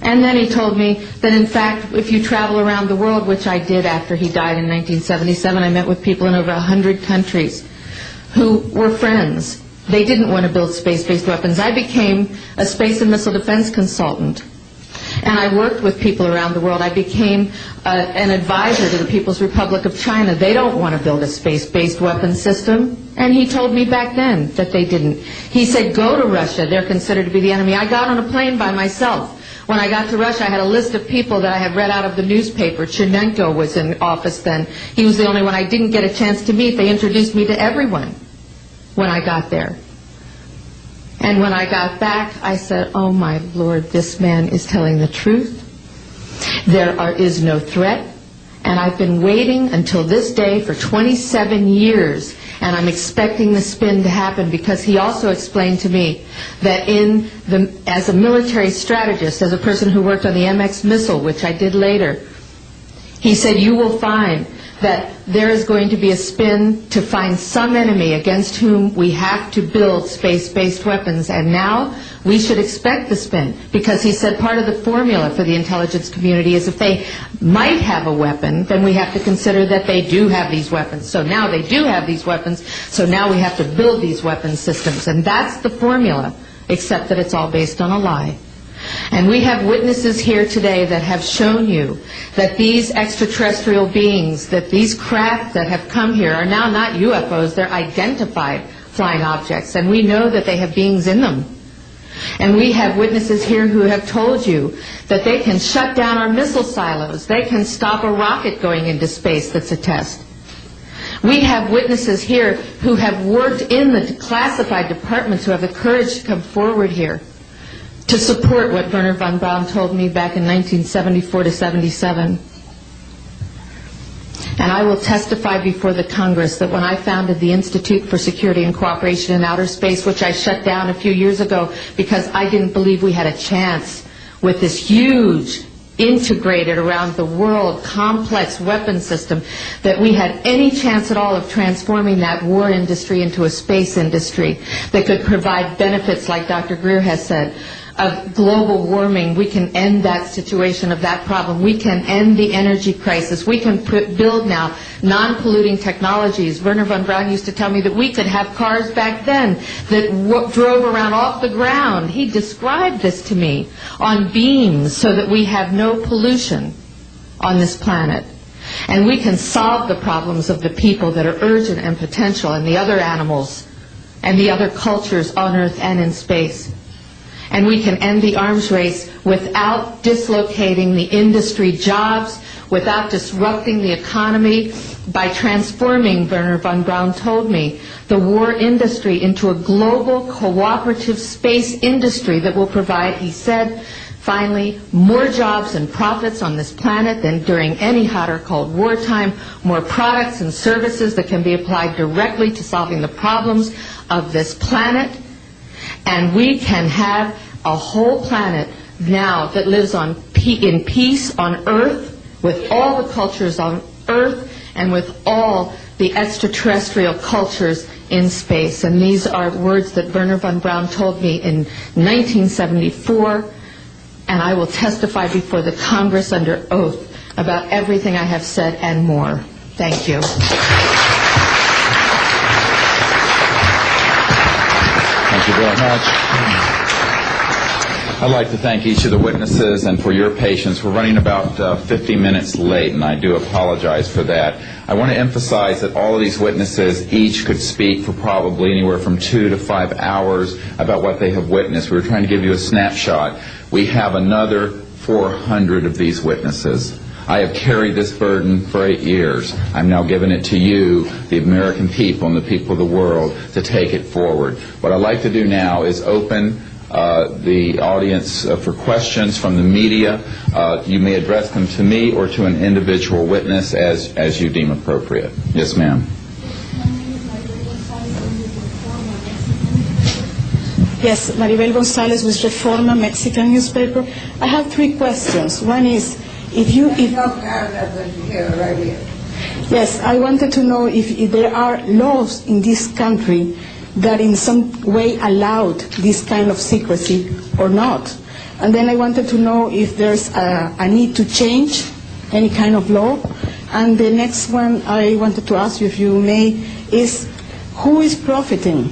U: And then he told me that, in fact, if you travel around the world, which I did after he died in 1977, I met with people in over 100 countries who were friends. They didn't want to build space-based weapons. I became a space and missile defense consultant. And I worked with people around the world. I became an advisor to the People's Republic of China. They don't want to build a space-based weapon system. And he told me back then that they didn't. He said, go to Russia. They're considered to be the enemy. I got on a plane by myself. When I got to Russia, I had a list of people that I had read out of the newspaper. Chernenko was in office then. He was the only one I didn't get a chance to meet. They introduced me to everyone when I got there. And when I got back, I said, oh my Lord, this man is telling the truth. There is no threat. And I've been waiting until this day for 27 years, and I'm expecting the spin to happen, because he also explained to me that as a military strategist, as a person who worked on the MX missile, which I did later, he said, you will find that there is going to be a spin to find some enemy against whom we have to build space-based weapons. And now we should expect the spin, because he said part of the formula for the intelligence community is if they might have a weapon, then we have to consider that they do have these weapons. So now they do have these weapons, so now we have to build these weapon systems. And that's the formula, except that it's all based on a lie. And we have witnesses here today that have shown you that these extraterrestrial beings, that these craft that have come here are now not UFOs, they're identified flying objects, and we know that they have beings in them. And we have witnesses here who have told you that they can shut down our missile silos, they can stop a rocket going into space that's a test. We have witnesses here who have worked in the classified departments who have the courage to come forward here to support what Wernher von Braun told me back in 1974 to 77. And I will testify before the Congress that when I founded the Institute for Security and Cooperation in Outer Space, which I shut down a few years ago because I didn't believe we had a chance with this huge, integrated around the world, complex weapon system, that we had any chance at all of transforming that war industry into a space industry that could provide benefits, like Dr. Greer has said, of global warming. We can end that situation of that problem. We can end the energy crisis. We can build now non-polluting technologies. Wernher von Braun used to tell me that we could have cars back then that drove around off the ground. He described this to me on beams so that we have no pollution on this planet. And we can solve the problems of the people that are urgent and potential, and the other animals and the other cultures on Earth and in space. And we can end the arms race without dislocating the industry jobs, without disrupting the economy, by transforming, Wernher von Braun told me, the war industry into a global cooperative space industry that will provide, he said, finally, more jobs and profits on this planet than during any hot or cold wartime, more products and services that can be applied directly to solving the problems of this planet. And we can have a whole planet now that lives in peace on Earth, with all the cultures on Earth, and with all the extraterrestrial cultures in space. And these are words that Wernher von Braun told me in 1974, and I will testify before the Congress under oath about everything I have said and more. Thank you.
B: Thank you very much. I'd like to thank each of the witnesses and for your patience. We're running about 50 minutes late, and I do apologize for that. I want to emphasize that all of these witnesses each could speak for probably anywhere from 2 to 5 hours about what they have witnessed. We were trying to give you a snapshot. We have another 400 of these witnesses. I have carried this burden for 8 years. I'm now giving it to you, the American people and the people of the world, to take it forward. What I'd like to do now is open the audience for questions from the media. You may address them to me or to an individual witness as you deem appropriate. Yes, ma'am.
A: Yes, Maribel Gonzalez with Reforma, Mexican newspaper. I have 3 questions. One is, Yes, I wanted to know if there are laws in this country that in some way allowed this kind of secrecy or not. And then I wanted to know if there's a need to change any kind of law. And the next one I wanted to ask you, if you may, is who is profiting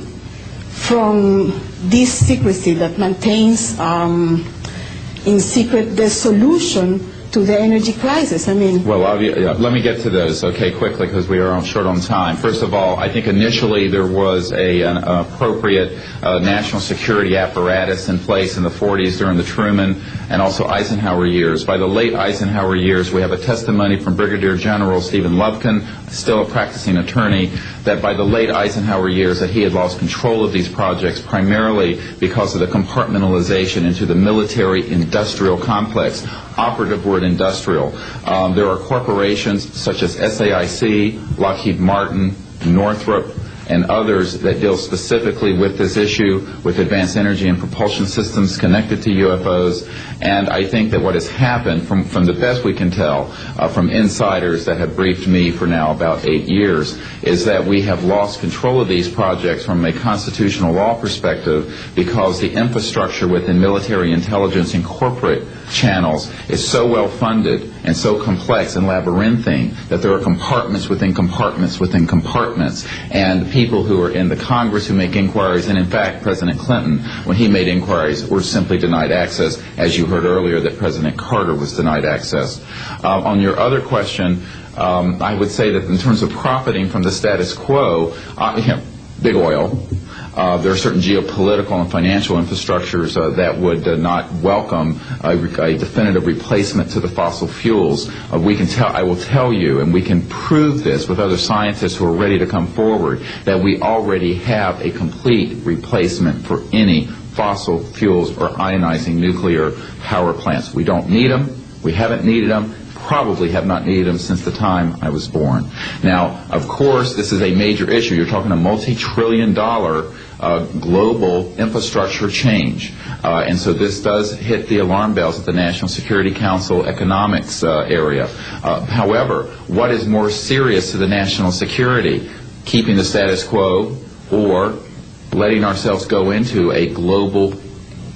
A: from this secrecy that maintains in secret the solution to the energy crisis? I mean...
B: Well, let me get to those, okay, quickly, because we are short on time. First of all, I think initially there was an appropriate national security apparatus in place in the 40s during the Truman and also Eisenhower years. By the late Eisenhower years, we have a testimony from Brigadier General Stephen Lubkin, still a practicing attorney, that by the late Eisenhower years that he had lost control of these projects primarily because of the compartmentalization into the military-industrial complex. Operative word industrial. There are corporations such as SAIC, Lockheed Martin, Northrop, and others that deal specifically with this issue, with advanced energy and propulsion systems connected to UFOs. And I think that what has happened, from the best we can tell, from insiders that have briefed me for now about 8 years, is that we have lost control of these projects from a constitutional law perspective because the infrastructure within military intelligence and corporate channels is so well funded and so complex and labyrinthine that there are compartments within compartments within compartments, and people who are in the Congress who make inquiries, and in fact President Clinton, when he made inquiries, were simply denied access, as you heard earlier that President Carter was denied access. On your other question, I would say that in terms of profiting from the status quo, big oil. There are certain geopolitical and financial infrastructures that would not welcome a definitive replacement to the fossil fuels. I will tell you, and we can prove this with other scientists who are ready to come forward, that we already have a complete replacement for any fossil fuels or ionizing nuclear power plants. We don't need them. We haven't needed them. Probably have not needed them since the time I was born. Now, of course, this is a major issue. You're talking a multi-trillion-dollar global infrastructure change. And so this does hit the alarm bells at the National Security Council economics area. However, what is more serious to the national security? Keeping the status quo or letting ourselves go into a global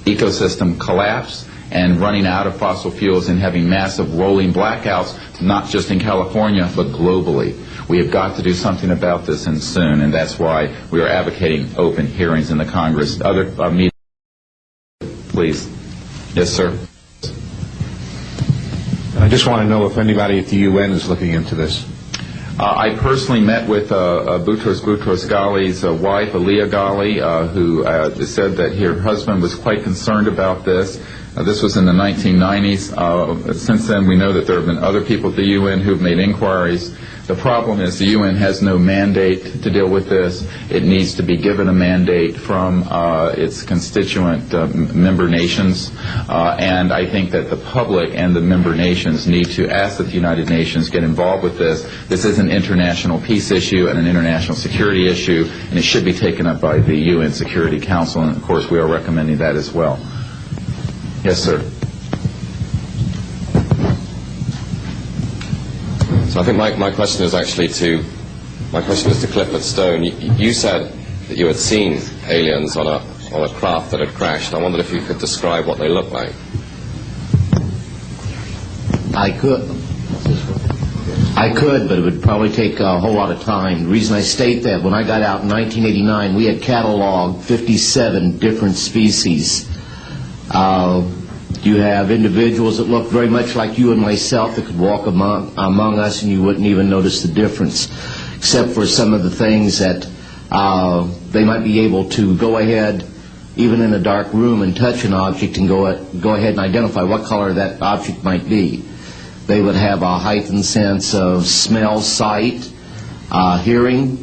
B: ecosystem collapse and running out of fossil fuels and having massive rolling blackouts, not just in California, but globally. We have got to do something about this, and soon, and that's why we are advocating open hearings in the Congress. Other media, please. Yes, sir.
I: I just want to know if anybody at the UN is looking into this.
B: I personally met with Boutros Ghali's wife, Aliyah Ghali, who said that her husband was quite concerned about this. This was in the 1990s. Since then, we know that there have been other people at the UN who have made inquiries. The problem is the UN has no mandate to deal with this. It needs to be given a mandate from its constituent member nations. And I think that the public and the member nations need to ask that the United Nations get involved with this. This is an international peace issue and an international security issue, and it should be taken up by the UN Security Council, and of course we are recommending that as well. Yes, sir.
V: So I think my question is actually to Clifford Stone. You said that you had seen aliens on a craft that had crashed. I wondered if you could describe what they looked like.
R: I could, but it would probably take a whole lot of time. The reason I state that, when I got out in 1989, we had cataloged 57 different species. You have individuals that look very much like you and myself that could walk among us and you wouldn't even notice the difference, except for some of the things that they might be able to go ahead, even in a dark room, and touch an object and go ahead and identify what color that object might be. They would have a heightened sense of smell, sight, hearing.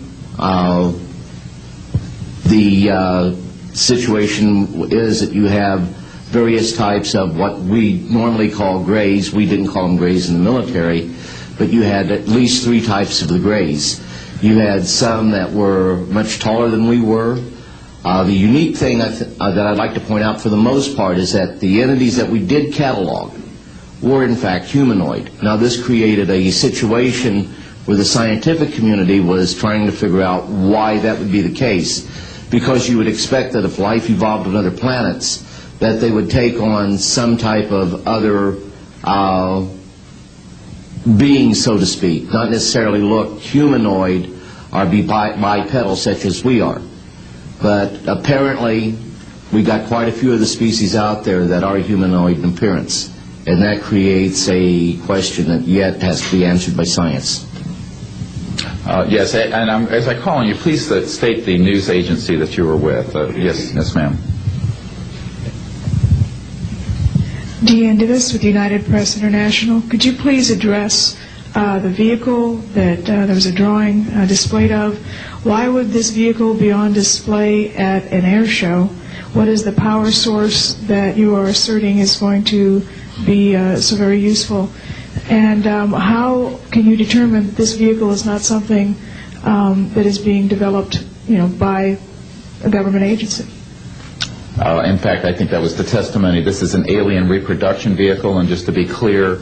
R: The situation is that you have various types of what we normally call grays. We didn't call them grays in the military, but you had at least 3 types of the grays. You had some that were much taller than we were. The unique thing that I'd like to point out for the most part is that the entities that we did catalog were in fact humanoid. Now this created a situation where the scientific community was trying to figure out why that would be the case, because you would expect that if life evolved on other planets, that they would take on some type of other being, so to speak, not necessarily look humanoid or be bipedal such as we are. But apparently we got quite a few of the species out there that are humanoid in appearance, and that creates a question that yet has to be answered by science.
B: Yes, and as I call on you, please state the news agency that you were with. Yes, ma'am.
C: Deanne Davis with United Press International. Could you please address the vehicle that there was a drawing displayed of? Why would this vehicle be on display at an air show? What is the power source that you are asserting is going to be so very useful? And how can you determine that this vehicle is not something that is being developed, by a government agency?
B: In fact, I think that was the testimony. This is an alien reproduction vehicle, and just to be clear,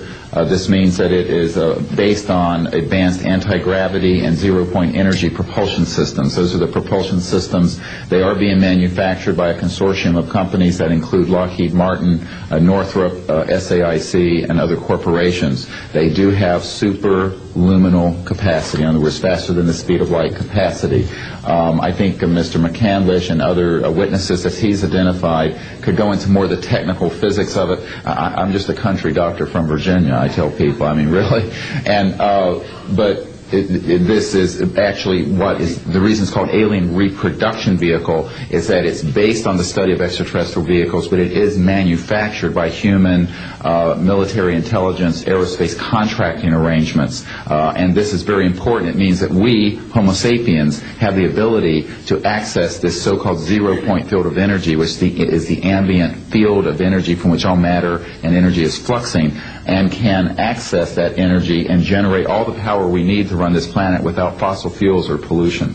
B: this means that it is based on advanced anti-gravity and zero-point energy propulsion systems. Those are the propulsion systems. They are being manufactured by a consortium of companies that include Lockheed Martin, Northrop, SAIC, and other corporations. They do have superluminal capacity, in other words, faster than the speed of light capacity. I think Mr. McCandlish and other witnesses that he's identified could go into more of the technical physics of it. I'm just a country doctor from Virginia, I tell people. I mean, really. And but this is actually what is the reason it's called alien reproduction vehicle, is that it's based on the study of extraterrestrial vehicles, but it is manufactured by human military intelligence, aerospace contracting arrangements. And this is very important. It means that we, Homo sapiens, have the ability to access this so-called zero-point field of energy, which is the ambient field of energy from which all matter and energy is fluxing, and can access that energy and generate all the power we need to run this planet without fossil fuels or pollution.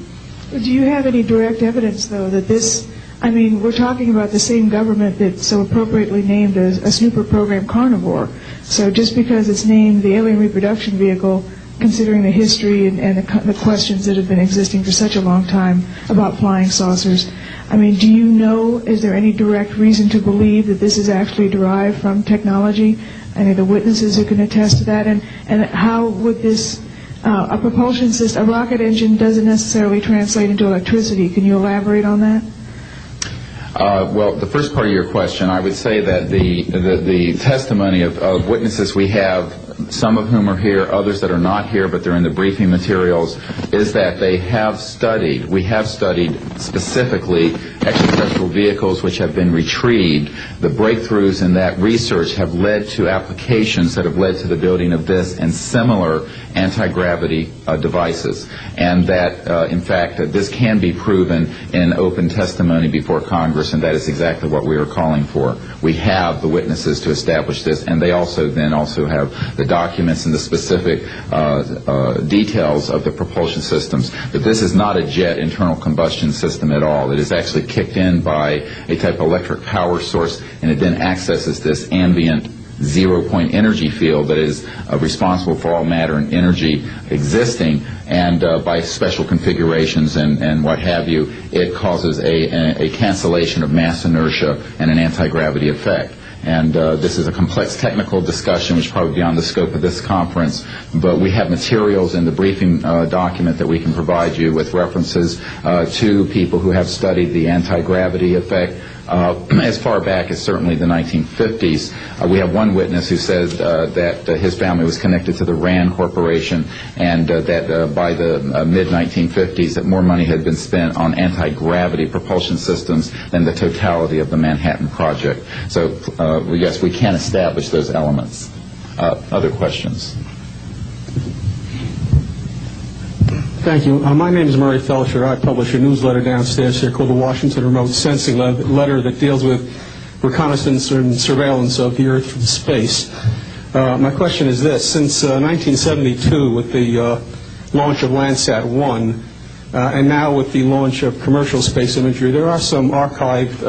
C: Do you have any direct evidence, though, that this, we're talking about the same government that so appropriately named a snooper program Carnivore. So just because it's named the alien reproduction vehicle, considering the history and the questions that have been existing for such a long time about flying saucers, do you know, is there any direct reason to believe that this is actually derived from technology? Any of the witnesses who can attest to that? And how would this, a propulsion system, a rocket engine doesn't necessarily translate into electricity. Can you elaborate on that?
B: Well, the first part of your question, I would say that the testimony of witnesses we have, some of whom are here, others that are not here, but they're in the briefing materials, is that we have studied specifically extraterrestrial vehicles which have been retrieved. The breakthroughs in that research have led to applications that have led to the building of this and similar anti-gravity devices. And that, in fact, this can be proven in open testimony before Congress, and that is exactly what we are calling for. We have the witnesses to establish this, and they also have the documents and the specific details of the propulsion systems. But this is not a jet internal combustion system at all. It is actually kicked in by a type of electric power source, and it then accesses this ambient zero-point energy field that is responsible for all matter and energy existing, and by special configurations and what have you, it causes a cancellation of mass inertia and an anti-gravity effect. And this is a complex technical discussion which is probably beyond the scope of this conference, but we have materials in the briefing document that we can provide you with references to people who have studied the anti-gravity effect as far back as certainly the 1950s. We have one witness who says that his family was connected to the RAND Corporation, and that by the mid-1950s that more money had been spent on anti-gravity propulsion systems than the totality of the Manhattan Project. So yes, we can establish those elements. Other questions?
D: Thank you. My name is Murray Felcher. I publish a newsletter downstairs here called the Washington Remote Sensing Letter that deals with reconnaissance and surveillance of the Earth from space. My question is this. Since 1972, with the launch of Landsat 1, And now with the launch of commercial space imagery, there are some archived,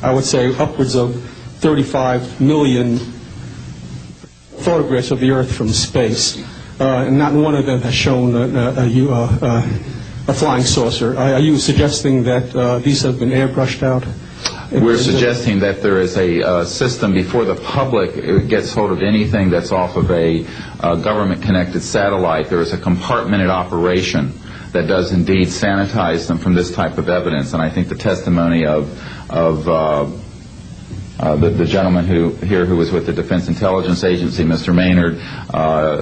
D: I would say, upwards of 35 million photographs of the Earth from space. And not one of them has shown a flying saucer. Are you suggesting that these have been airbrushed out?
B: We're suggesting that there is a system before the public gets hold of anything that's off of a government-connected satellite. There is a compartmented operation that does indeed sanitize them from this type of evidence. And I think the testimony of the gentleman who was with the Defense Intelligence Agency, Mr. Maynard,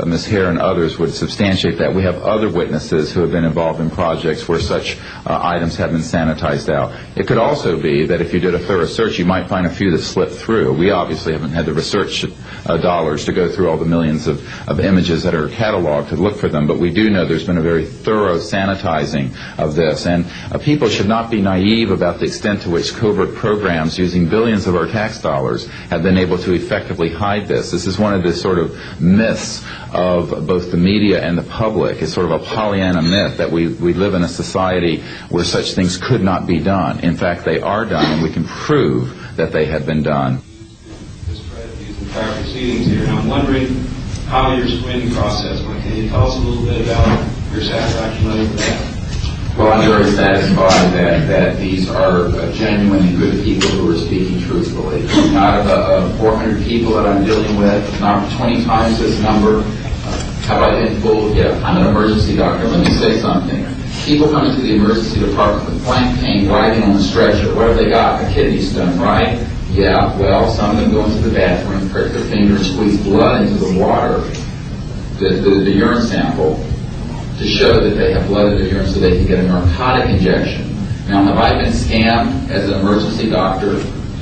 B: Ms. Hare, and others would substantiate that. We have other witnesses who have been involved in projects where such items have been sanitized out. It could also be that if you did a thorough search, you might find a few that slipped through. We obviously haven't had the research dollars to go through all the millions of images that are cataloged to look for them, but we do know there's been a very thorough sanitizing of this. And people should not be naive about the extent to which covert programs using billions of our tax dollars have been able to effectively hide this. This is one of the sort of myths of both the media and the public. It's sort of a Pollyanna myth that we live in a society where such things could not be done. In fact, they are done, and we can prove that they have been done.
E: Prior proceedings here, and I'm wondering how your screening process went. Can you tell us a little bit about your satisfaction level for that?
B: Well, I'm very satisfied that these are genuine and good people who are speaking truthfully. Out of 400 people that I'm dealing with, not 20 times this number have I been told, yeah, I'm an emergency doctor. Let me say something. People come into the emergency department with flank pain, riding on a stretcher. What have they got? A kidney stone, right? Yeah, well, some of them go into the bathroom, prick their finger, and squeeze blood into the water, the urine sample, to show that they have blood in their urine so they can get a narcotic injection. Now, have I been scammed as an emergency doctor?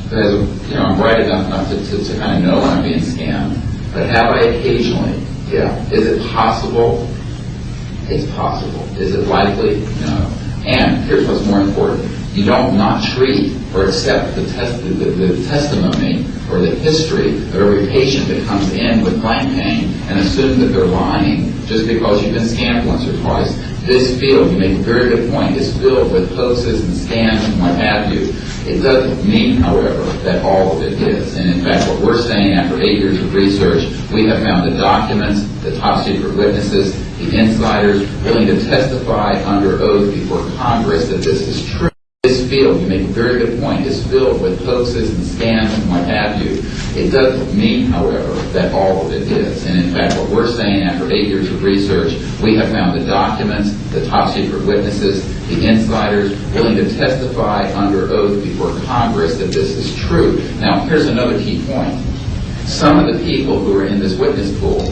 B: Because, I'm bright enough to kind of know when I'm being scammed. But have I occasionally? Yeah. Is it possible? It's possible. Is it likely? No. And here's what's more important. You don't not treat or accept the testimony or the history of every patient that comes in with flank pain and assume that they're lying just because you've been scammed once or twice. This field, you make a very good point, is filled with hoaxes and scams and what have you. It doesn't mean, however, that all of it is. And in fact, what we're saying after 8 years of research, we have found the documents, the top secret witnesses, the insiders willing to testify under oath before Congress that this is true. This field, you make a very good point, is filled with hoaxes and scams and what have you. It doesn't mean, however, that all of it is. And in fact, what we're saying after 8 years of research, we have found the documents, the top secret witnesses, the insiders willing to testify under oath before Congress that this is true. Now, here's another key point. Some of the people who are in this witness pool,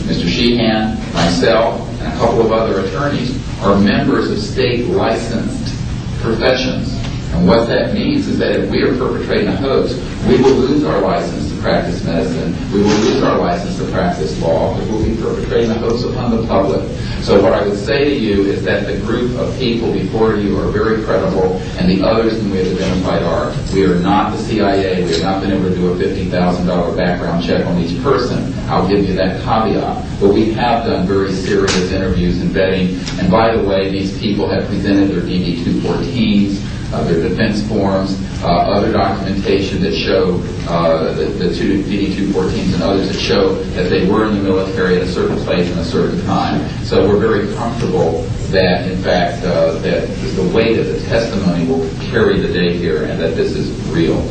B: Mr. Sheehan, myself, and a couple of other attorneys, are members of state licensed professions. And what that means is that if we are perpetrating a hoax, we will lose our license to practice medicine, we will lose our license to practice law, because we'll be perpetrating a hoax upon the public. So what I would say to you is that the group of people before you are very credible, and the others whom we have identified are. We are not the CIA. We have not been able to do a $50,000 background check on each person. I'll give you that caveat. But we have done very serious interviews and vetting. And by the way, these people have presented their DD-214s, their defense forms, other documentation that show the two DD-214s and others that show that they were in the military at a certain place and a certain time. So we're very comfortable that, in fact, that the weight of the testimony will carry the day here and that this is real.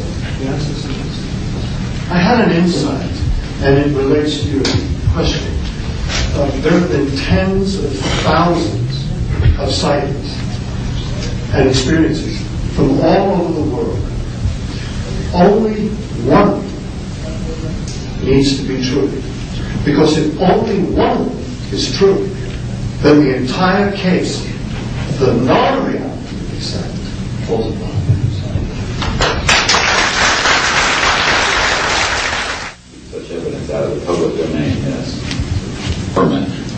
F: Yes, I had an insight, and it relates to your question. There have been tens of thousands of sightings and experiences from all over the world. Only one needs to be true. Because if only one is true, then the entire case, the non-reality of the extent, falls apart.
B: Such evidence out of the public domain, yes.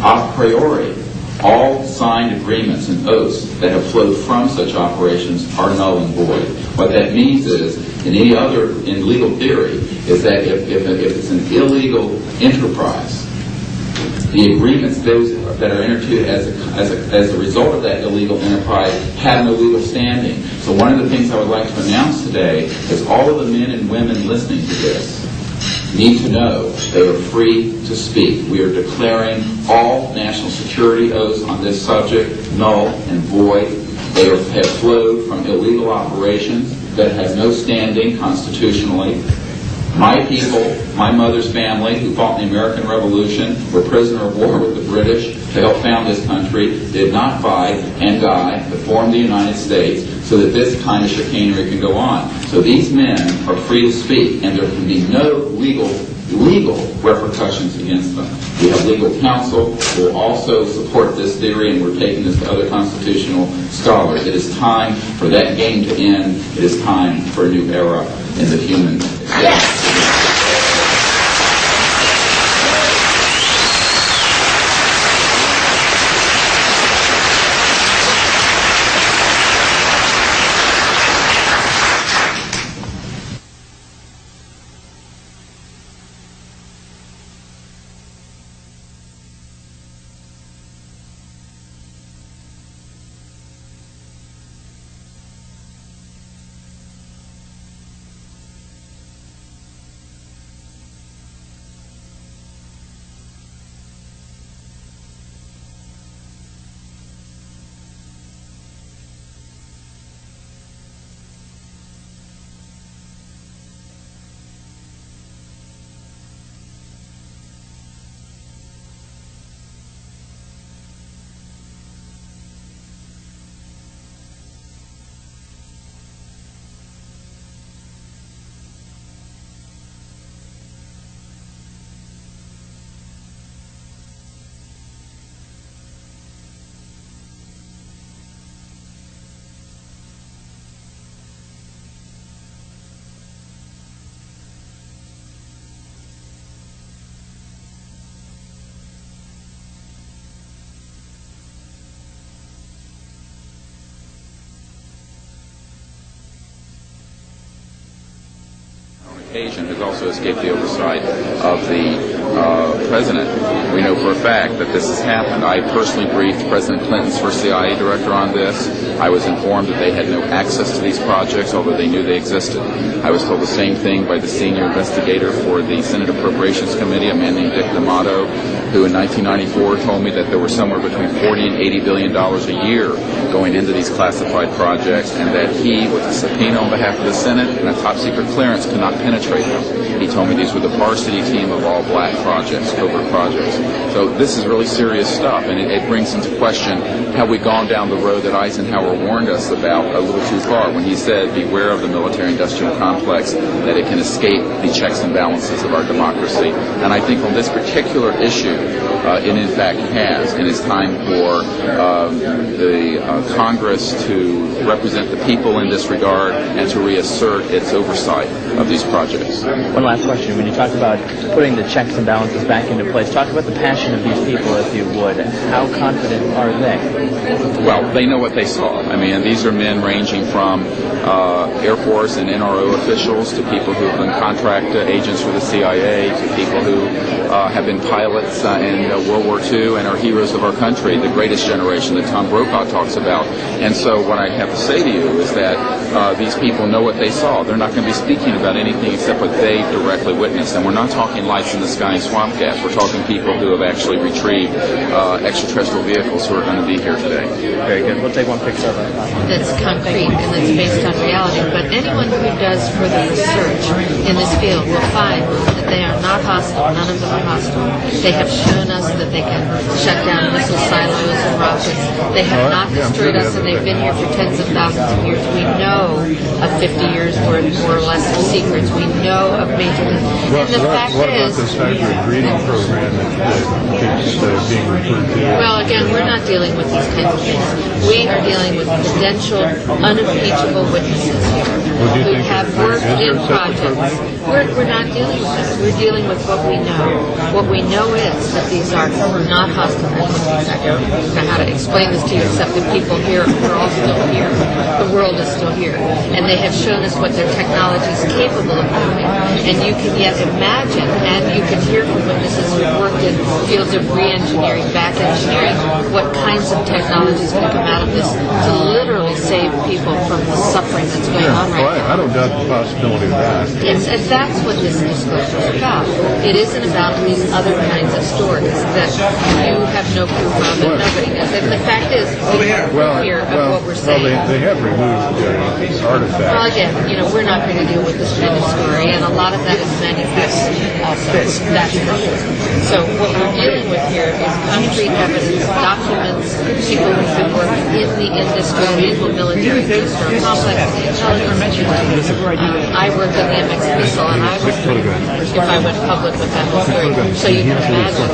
B: A priori, all signed agreements and oaths that have flowed from such operations are null and void. What that means is, in legal theory, is that if it's an illegal enterprise, The agreements, those that are entered into as a result of that illegal enterprise, have no legal standing. So one of the things I would like to announce today is all of the men and women listening to this need to know they are free to speak. We are declaring all national security oaths on this subject null and void. They have flowed from illegal operations that have no standing constitutionally. My people, my mother's family, who fought in the American Revolution, were prisoner of war with the British to help found this country, did not fight and die to form the United States so that this kind of chicanery can go on. So these men are free to speak, and there can be no legal repercussions against them. We have legal counsel who will also support this theory, and we're taking this to other constitutional scholars. It is time for that game to end. It is time for a new era in the human experience. Occasion has also escaped the oversight of the President. We know for a fact that this has happened. I personally briefed President Clinton's first CIA director on this. I was informed that they had no access to these projects, although they knew they existed. I was told the same thing by the senior investigator for the Senate Appropriations Committee, a man named Dick D'Amato, who in 1994 told me that there were somewhere between $40 and $80 billion a year going into these classified projects, and that he, with a subpoena on behalf of the Senate and a top-secret clearance, could not penetrate them. He told me these were the varsity team of all black projects, covert projects. So this is really serious stuff, and it brings into question have we gone down the road that Eisenhower warned us about a little too far when he said, beware of the military-industrial complex, that it can escape the checks and balances of our democracy. And I think on this particular issue, it in fact has, and it's time for the Congress to represent the people in this regard and to reassert its oversight of these projects.
G: One last question. When you talk about putting the checks and balances back into place, talk about the passion of these people, if you would. How confident are they?
B: Well, they know what they saw. I mean, these are men ranging from Air Force and NRO officials to people who have been contract agents for the CIA to people who have been pilots in World War II and are heroes of our country, the greatest generation that Tom Brokaw talks about. And so what I have to say to you is that these people know what they saw. They're not going to be speaking about anything except what they directly witnessed. And we're not talking lights in the sky and swamp gas. We're talking people who have actually retrieved extraterrestrial vehicles who are going to be here today.
G: Very good. We'll take one picture of it.
U: That's concrete and that's based on reality. But anyone who does further research in this field will find that they are not hostile. None of them are hostile. They have shown us that they can shut down missile silos and rockets. They have not destroyed us, and they've been here for tens of thousands of years. We know of 50 years worth, more or less, of secrets. We know of major... And the fact is...
H: What about this hybrid breeding program that keeps being referred to?
U: Well, again, we're not dealing with these kinds of things. We are dealing with credentialed, unimpeachable witnesses here.
V: who have worked in projects. We're not dealing with that. We're dealing with what we know. What we know is that these are not hostile entities. I don't know how to explain this to you, except that people here are all still here. The world is still here. And they have shown us what their technology is capable of doing. And you can yet imagine, and you can hear from witnesses who've worked in fields of re-engineering, back engineering, what kinds of technologies can come out of this to literally save people from the suffering that's going on right now.
H: I don't doubt the possibility of that.
V: Yes, and that's what this disclosure is about. It isn't about these other kinds of stories that you have no proof of and nobody does. And the fact is, we have fear of what we're saying.
H: Well, they have removed these artifacts.
V: Well, again, we're not going to deal with this kind of story, and a lot of that is manufactured also. That's the truth. So what we're dealing with here is concrete evidence, documents, people who've been working in the industry, naval military industry, complex intelligence. I worked in the MX missile, and I was if I went public with that whole story. So you can imagine.